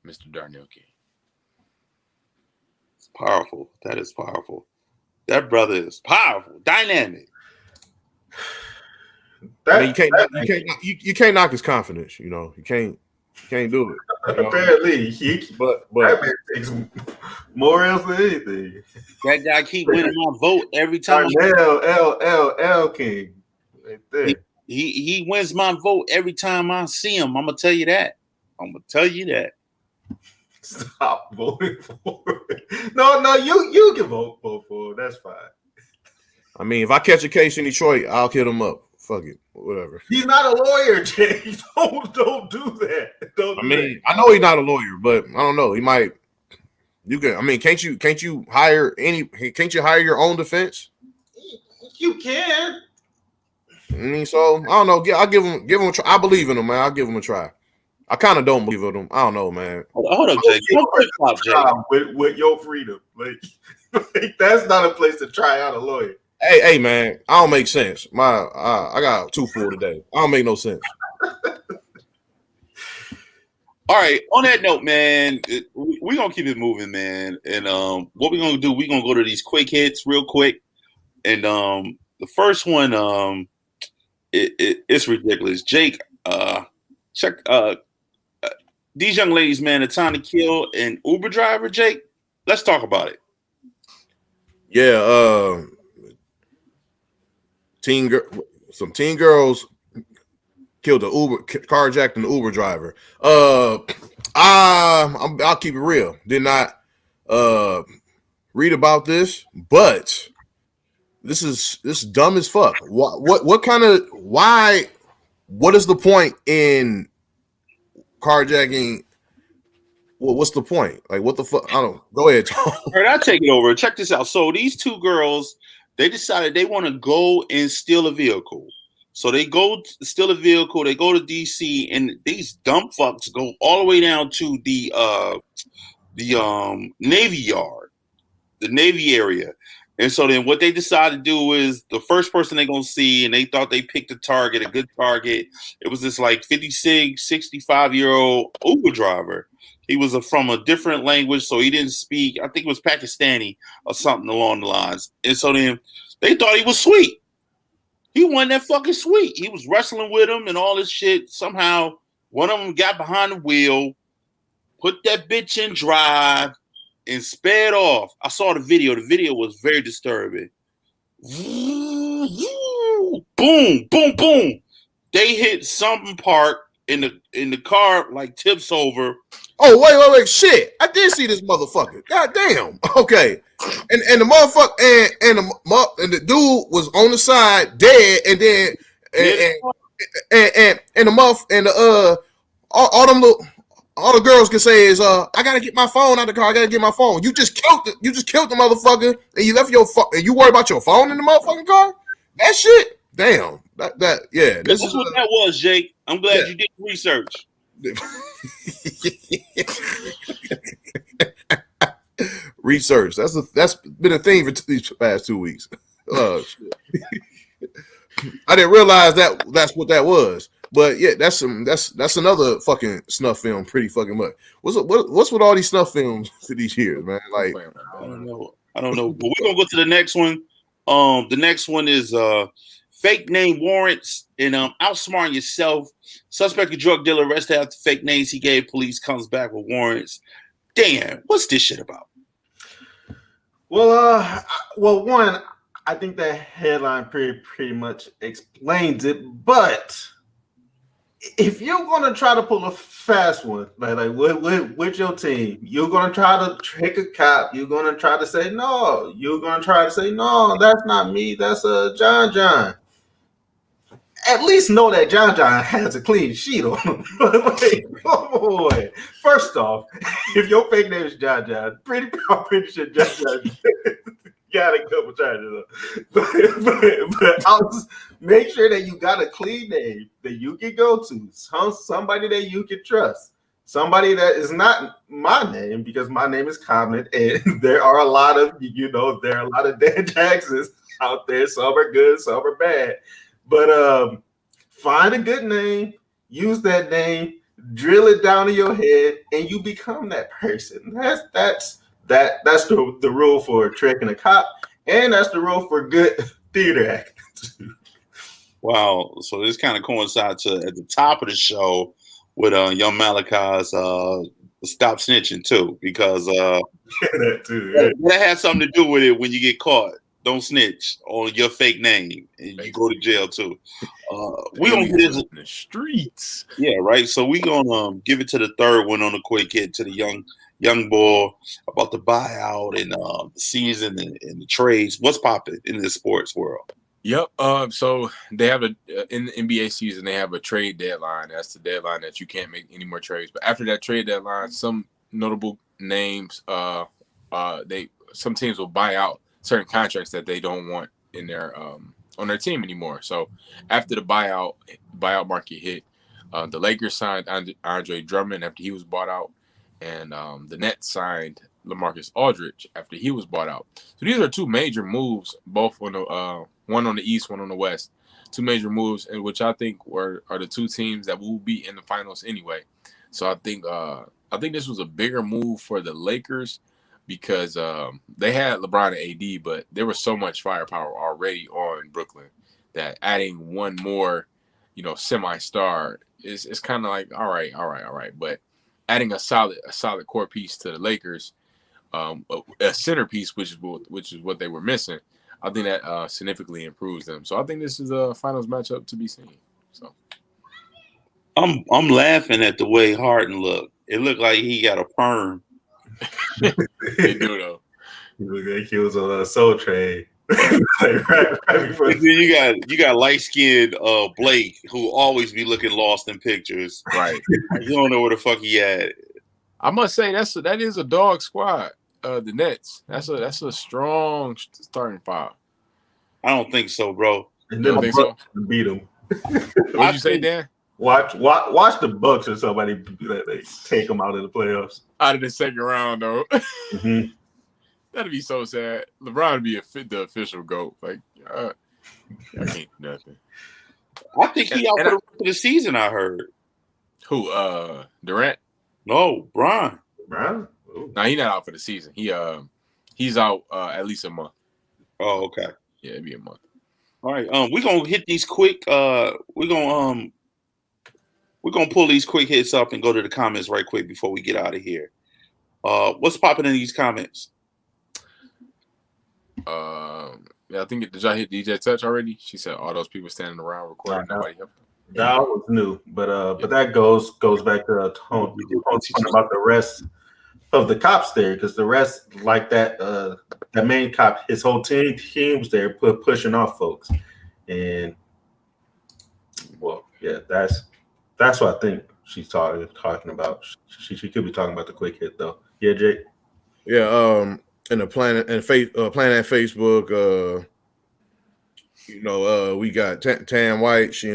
Mr. Darnell King. It's powerful. That is powerful. That brother is powerful, dynamic. You can't knock his confidence. You can't do it. Apparently, but that man takes more else than anything. That guy keep winning my vote every time. L King, right there. He wins my vote every time I see him. I'm gonna tell you that. Stop voting for it. No, you can vote for it. That's fine. I mean, if I catch a case in Detroit, I'll hit him up. Fuck it, whatever. He's not a lawyer, Jay. Don't do that. I know he's not a lawyer, but I don't know. He might. You can. I mean, can't you hire any? Can't you hire your own defense? You can. I mean, so I don't know. I'll give him a try. I believe in him, man. I'll give him a try. I kind of don't believe in him. I don't know, man. Hold up, Jay. With your freedom, like that's not a place to try out a lawyer. Hey, man, I don't make sense. I got 2 full today. I don't make no sense. All right. On that note, man, we're gonna keep it moving, man. And what we're gonna do, we're gonna go to these quick hits real quick. And the first one, it's ridiculous. Jake, check these young ladies, man, the time to kill an Uber driver. Jake, let's talk about it. Yeah, some teen girls killed the carjacked an Uber driver. I'll keep it real. Did not read about this, but this is dumb as fuck. What kind of why? What is the point in carjacking? What's the point? Like, what the fuck? I don't. Go ahead, Tom. All right, I'll take it over. Check this out. So these two girls, they decided they want to go and steal a vehicle. So they go steal a vehicle. They go to DC, and these dumb fucks go all the way down to the Navy Yard, the Navy area. And so then what they decided to do is the first person they're going to see, and they thought they picked a target, a good target. It was this like 56, 65-year-old Uber driver. He was from a different language, so he didn't speak. I think it was Pakistani or something along the lines. And so then they thought he was sweet. He wasn't that fucking sweet. He was wrestling with him and all this shit. Somehow one of them got behind the wheel, put that bitch in drive, and sped off. I saw the video. The video was very disturbing. Boom, boom, boom. They hit something parked in the car, like tips over. Oh, wait. Shit. I did see this motherfucker. God damn. Okay. And the motherfucker and the dude was on the side dead, and then and all the girls can say is I gotta get my phone out of the car. I gotta get my phone. You just killed the motherfucker, and you left your phone. And you worry about your phone in the motherfucking car? That shit. Damn. Yeah. That's what that was, Jake. I'm glad you did research. Research. That's been a thing for these past 2 weeks. Shit. I didn't realize that's what that was. But yeah, that's another fucking snuff film. Pretty fucking much. What's with all these snuff films for these years, man? Like I don't know. But we're gonna go to the next one. The next one is fake name warrants and outsmarting yourself. Suspected drug dealer arrested after fake names he gave police comes back with warrants. Damn, what's this shit about? Well, one, I think that headline pretty much explains it. But if you're gonna try to pull a fast one, like with your team, you're gonna try to trick a cop. You're gonna try to say no. You're gonna try to say no. That's not me. That's John. At least know that John has a clean sheet on him. Oh boy. First off, if your fake name is John, pretty sure John got a couple charges. But I'll just make sure that you got a clean name that you can go to. Somebody that you can trust. Somebody that is not my name, because my name is Common, and there are a lot of Dan Jacksons out there. Some are good, some are bad. But find a good name, use that name, drill it down in your head, and you become that person. That's the rule for tricking a cop, and that's the rule for good theater acting. Wow. So this kind of coincides at the top of the show with Young Malachi's Stop Snitching too, because that too. Yeah. That has something to do with it when you get caught. Don't snitch on your fake name, and you go to jail too. We gonna get into the streets. Yeah, right. So we gonna give it to the third one on the quick hit to the young boy about the buyout and the season and the trades. What's popping in the sports world? Yep. So they have in the NBA season, they have a trade deadline. That's the deadline that you can't make any more trades. But after that trade deadline, some notable names, some teams will buy out certain contracts that they don't want in their on their team anymore. So after the buyout market hit, the Lakers signed Andre Drummond after he was bought out, and the Nets signed LaMarcus Aldridge after he was bought out. So these are two major moves, both on the one on the East, one on the West. Two major moves, in which I think are the two teams that will be in the finals anyway. So I think this was a bigger move for the Lakers, because they had LeBron and AD, but there was so much firepower already on Brooklyn that adding one more, semi-star is kind of like all right. But adding a solid core piece to the Lakers, a centerpiece, which is what they were missing, I think that significantly improves them. So I think this is a finals matchup to be seen. So I'm laughing at the way Harden looked. It looked like he got a perm. they do though. He looked like he was on a Soul Train. Like, right before And then you got light skinned Blake, who always be looking lost in pictures. Right. You don't know where the fuck he at. I must say that is a dog squad. The Nets. That's a strong starting five. I don't think so, bro. and You then don't the think so? Bucks beat him. What'd you say, Dan? Watch the Bucks or somebody they take them out of the playoffs. Out of the second round, though. Mm-hmm. That'd be so sad. LeBron would be the official GOAT. Like, I can't do nothing. I think he out for the rest of the season, I heard. Who? Durant? No, Bron. Right? No, he's not out for the season. He's out at least a month. Oh, okay. Yeah, it'd be a month. All right. We're gonna hit these quick. We're gonna pull these quick hits up and go to the comments right quick before we get out of here. What's popping in these comments? Yeah, I think did y'all hit DJ Touch already? She said all those people standing around recording. No. Nobody helped them. That was new, but that goes back to Tone about the rest of the cops there, because the rest, like that main cop, his whole team's there pushing off folks, and well, yeah, that's what I think she's talking about. She could be talking about the quick hit though. Yeah, Jake. Yeah, in the Planet and Planet Facebook, we got Tan White. She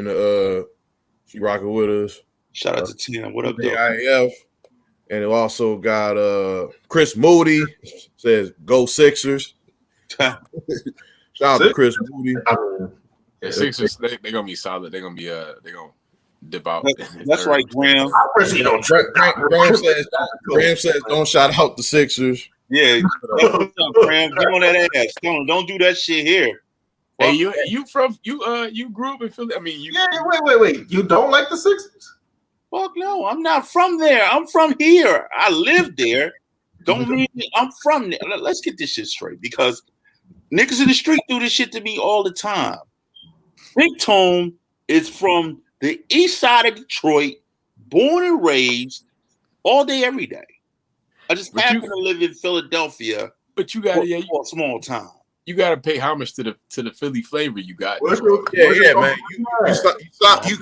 rocking with us. Shout out to Tim. What up, though? AIF. And it also got Chris Moody says go Sixers. Shout out to Chris Moody. Yeah, Sixers, they're gonna be solid. They're gonna dip out. That's right, Graham. Graham says don't shout out the Sixers. Yeah, what's up, Graham? Get on that ass. Don't do that shit here. Hey, you grew up in Philly. I mean, Yeah, wait. You don't like the Sixers? Fuck no, I'm not from there. I'm from here. I live there. Don't mean I'm from there. Let's get this shit straight, because niggas in the street do this shit to me all the time. Big Tone is from the east side of Detroit, born and raised, all day, every day. I just happen to live in Philadelphia, but you got for a small time. You got to pay homage to the Philly flavor you got. Man.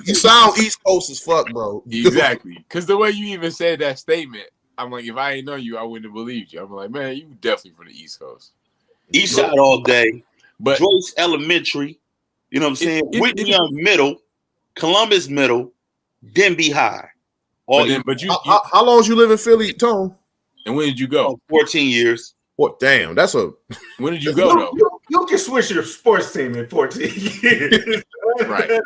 You sound East Coast as fuck, bro. Exactly. Because the way you even said that statement, I'm like, if I ain't know you, I wouldn't have believed you. I'm like, man, you definitely from the East Coast. East side all day. But Joyce Elementary, you know what I'm saying? Whitney Young Middle, Columbus Middle, Denby High. How long you live in Philly, Tone? And when did you go? 14 years. What? Damn, that's a. When did you go though? You can switch your sports team in 14 years. Right.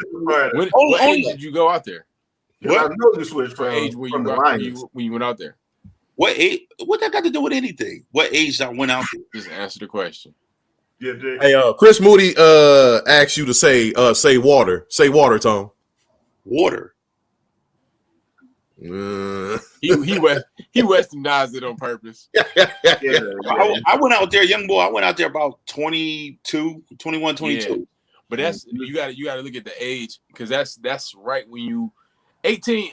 What age did you go out there? I know you switched What age were from you the when Lions. you went out there? What age? What that got to do with anything? What age I went out there? Just answer the question. Yeah, Jake. Hey, Chris Moody asked you to say water. Say water, Tone. Water. He westernized it on purpose. I went out there, young boy. I went out there about 22. Yeah. But that's you got to look at the age, because that's right when you 18.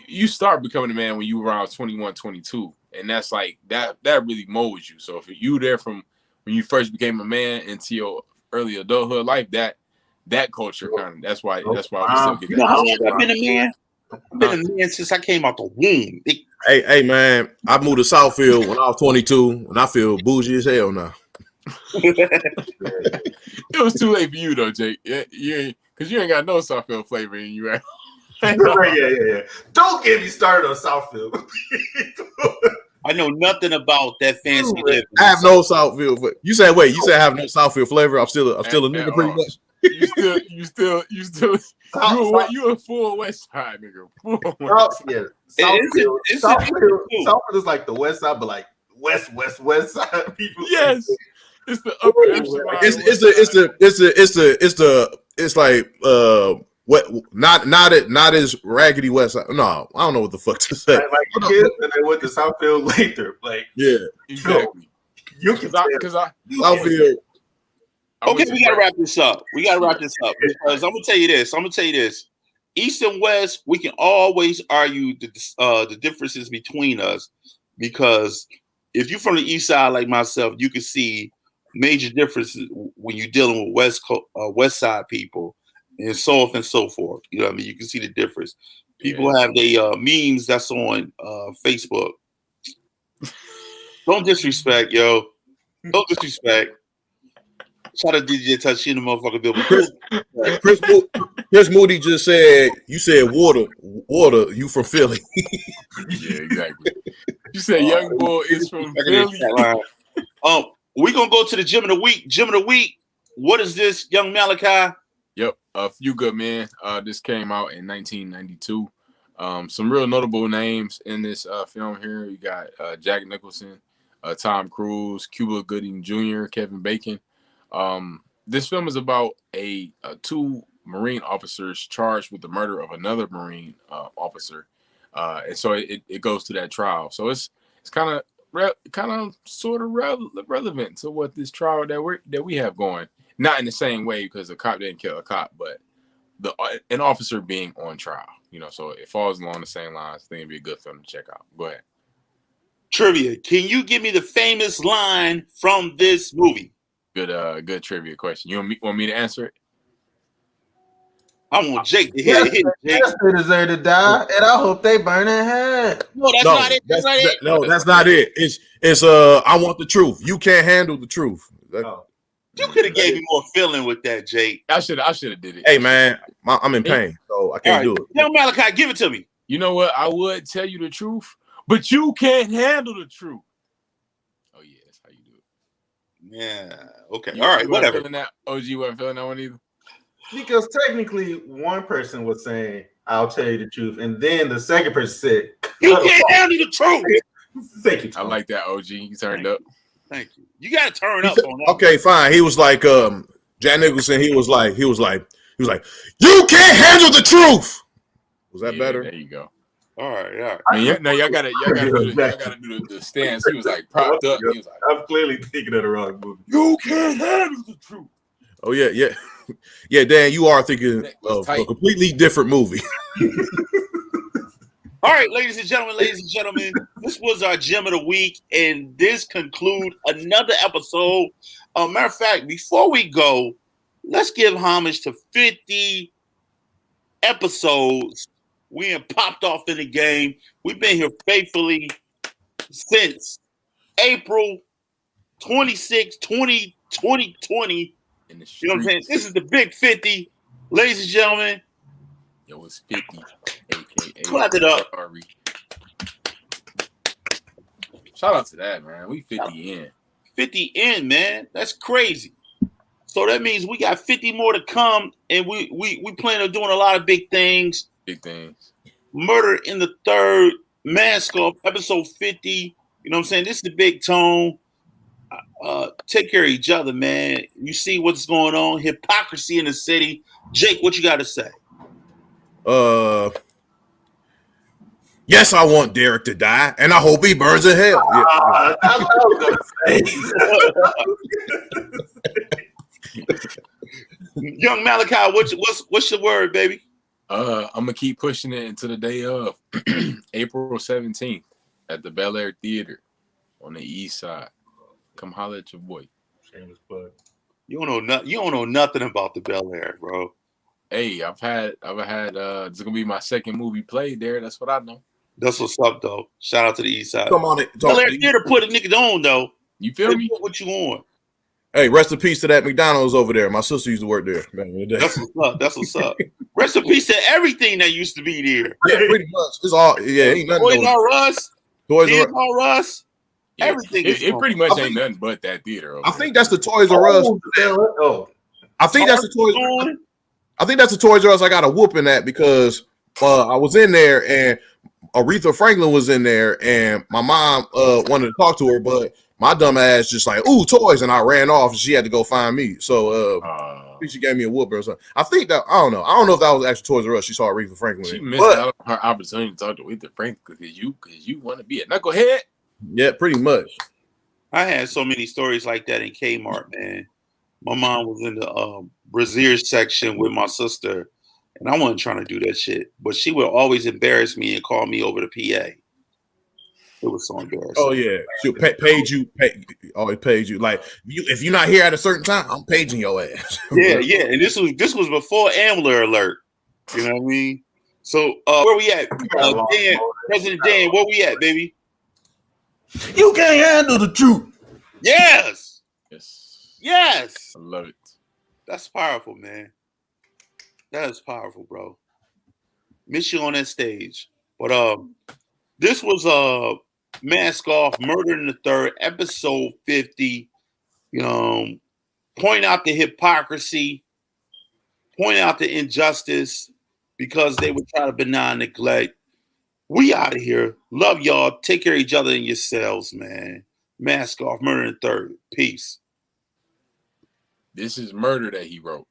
You start becoming a man when you around 21, 22, and that's like that really molds you. So if you there from when you first became a man into your early adulthood life, that culture kind of that's why we still get that. How long have I been a man? I've been a man since I came out the womb. Hey, man, I moved to Southfield when I was 22, and I feel bougie as hell now. It was too late for you though, Jake. Yeah, because you ain't got no Southfield flavor in you. Right? Yeah. Don't get me started on Southfield. I know nothing about that fancy living. I have no Southfield. You said I have no Southfield flavor. I'm still a nigga, pretty much. You a full West Side nigga. Southfield is like the West Side, but like West Side people. Yes, it's the upper echelon. It's like what not as raggedy West Side. No, I don't know what the fuck to say. Like kids, and they went to Southfield later. Like exactly. You can because I Southfield. Okay, we gotta wrap this up. Because I'm gonna tell you this. East and West, we can always argue the differences between us, because if you're from the East Side like myself, you can see major differences when you're dealing with West Side people, and so on and so forth. You know what I mean? You can see the difference. People have their memes that's on Facebook. Don't disrespect, yo. Don't disrespect. Shout out DJ Touch, she the motherfucker Bill. Chris Moody just said, you said water, you from Philly. Yeah, exactly. You said Young Bull is from Philly. We're going to go to the Gym of the Week. Gym of the Week, what is this, Young Malachi? Yep, A Few Good Men. This came out in 1992. Some real notable names in this film here. You got Jack Nicholson, Tom Cruise, Cuba Gooding Jr., Kevin Bacon. This film is about two Marine officers charged with the murder of another Marine officer, and so it goes to that trial. So it's kind of sort of relevant to what this trial that we have going. Not in the same way, because a cop didn't kill a cop, but an officer being on trial. You know, so it falls along the same lines. I think it'd be a good film to check out. Go ahead. Trivia. Can you give me the famous line from this movie? Good trivia question. You want me to answer it? I want Jake to hit it. Yes, they deserve to die, and I hope they burn in hell. No, that's not it. That's not it. No, that's not it. It's I want the truth. You can't handle the truth. You could have gave me more feeling with that, Jake. I should have did it. Hey man, I'm in pain, so I can't do it. Young Malachi, give it to me. You know what? I would tell you the truth, but you can't handle the truth. Oh yeah, that's how you do it. Yeah. Okay. All right. Whatever. OG wasn't feeling that one either. Because technically, one person was saying, "I'll tell you the truth," and then the second person said, "You can't handle the truth." Thank you, Tom. I like that, OG. You turned up. Thank you. You got to turn up on that. Okay, fine. He was like, Jack Nicholson. He was like, you can't handle the truth. Was that better? There you go. All right. Man, y'all gotta do the stance. He was like propped up. He was like, I'm clearly thinking of the wrong movie. You can't handle the truth. Oh yeah. Dan, you are thinking of a completely different movie. All right, ladies and gentlemen, this was our Gym of the Week, and this concludes another episode. Matter of fact, before we go, let's give homage to 50 episodes. We have popped off in the game. We've been here faithfully since April 26, 2020. You know what I'm saying? This is the big 50. Ladies and gentlemen. Yo, it's 50, a.k.a. Clap it up. Shout out to that, man. We 50 in. 50 in, man. That's crazy. So that means we got 50 more to come, and we plan on doing a lot of big things. Big things. Murder in the Third, Mask Off, episode 50. You know what I'm saying? This is the big tone. Take care of each other, man. You see what's going on. Hypocrisy in the city. Jake, what you got to say? Yes, I want Derek to die, and I hope he burns in hell. Yeah. That's what I was gonna say. Young Malachi, what's your word, baby? I'm gonna keep pushing it until the day of April 17th at the Bel Air Theater on the East Side. Come holler at your boy. Shameless plug. You don't know nothing about the Bel Air, bro. Hey, I've had. It's gonna be my second movie played there. That's what I know. That's what's up, though. Shout out to the East Side. Come on, Bel Air Theater put a nigga on, though. You feel me? What you on? Hey, rest in peace to that McDonald's over there. My sister used to work there. That's what's up. Rest in peace to everything that used to be there. Yeah, pretty much. It's all. Yeah, ain't nothing. Toys R Us. Toys R Us. Yeah, everything. It pretty much ain't nothing but that theater. I think that's the Toys R Us. I think that's the Toys. I think that's the Toys R Us I got a whooping at because I was in there and Aretha Franklin was in there and my mom wanted to talk to her, but my dumb ass just like, ooh, toys, and I ran off and she had to go find me. So I think she gave me a whooping or something. I think that I don't know if that was actually Toys R Us. She saw Aretha Franklin. She missed out on her opportunity to talk to Aretha Franklin because you want to be a knucklehead. Yeah, pretty much. I had so many stories like that in Kmart, man. My mom was in the brassiere section with my sister, and I wasn't trying to do that shit. But she would always embarrass me and call me over the PA. It was so embarrassing. Oh yeah, she always paid you. Like if you're not here at a certain time, I'm paging your ass. Yeah. And this was before Ambler Alert. You know what I mean? So where we at? Dan, President Dan, where we at, baby? You can't handle the truth. Yes. Yes. I love it. That's powerful, man. That is powerful, bro. Miss you on that stage. But this was Mask Off, Murder in the Third, episode 50. You know, point out the hypocrisy, point out the injustice, because they would try to benign neglect. We out of here. Love y'all. Take care of each other and yourselves, man. Mask Off, Murder in the Third. Peace. This is murder that he wrote.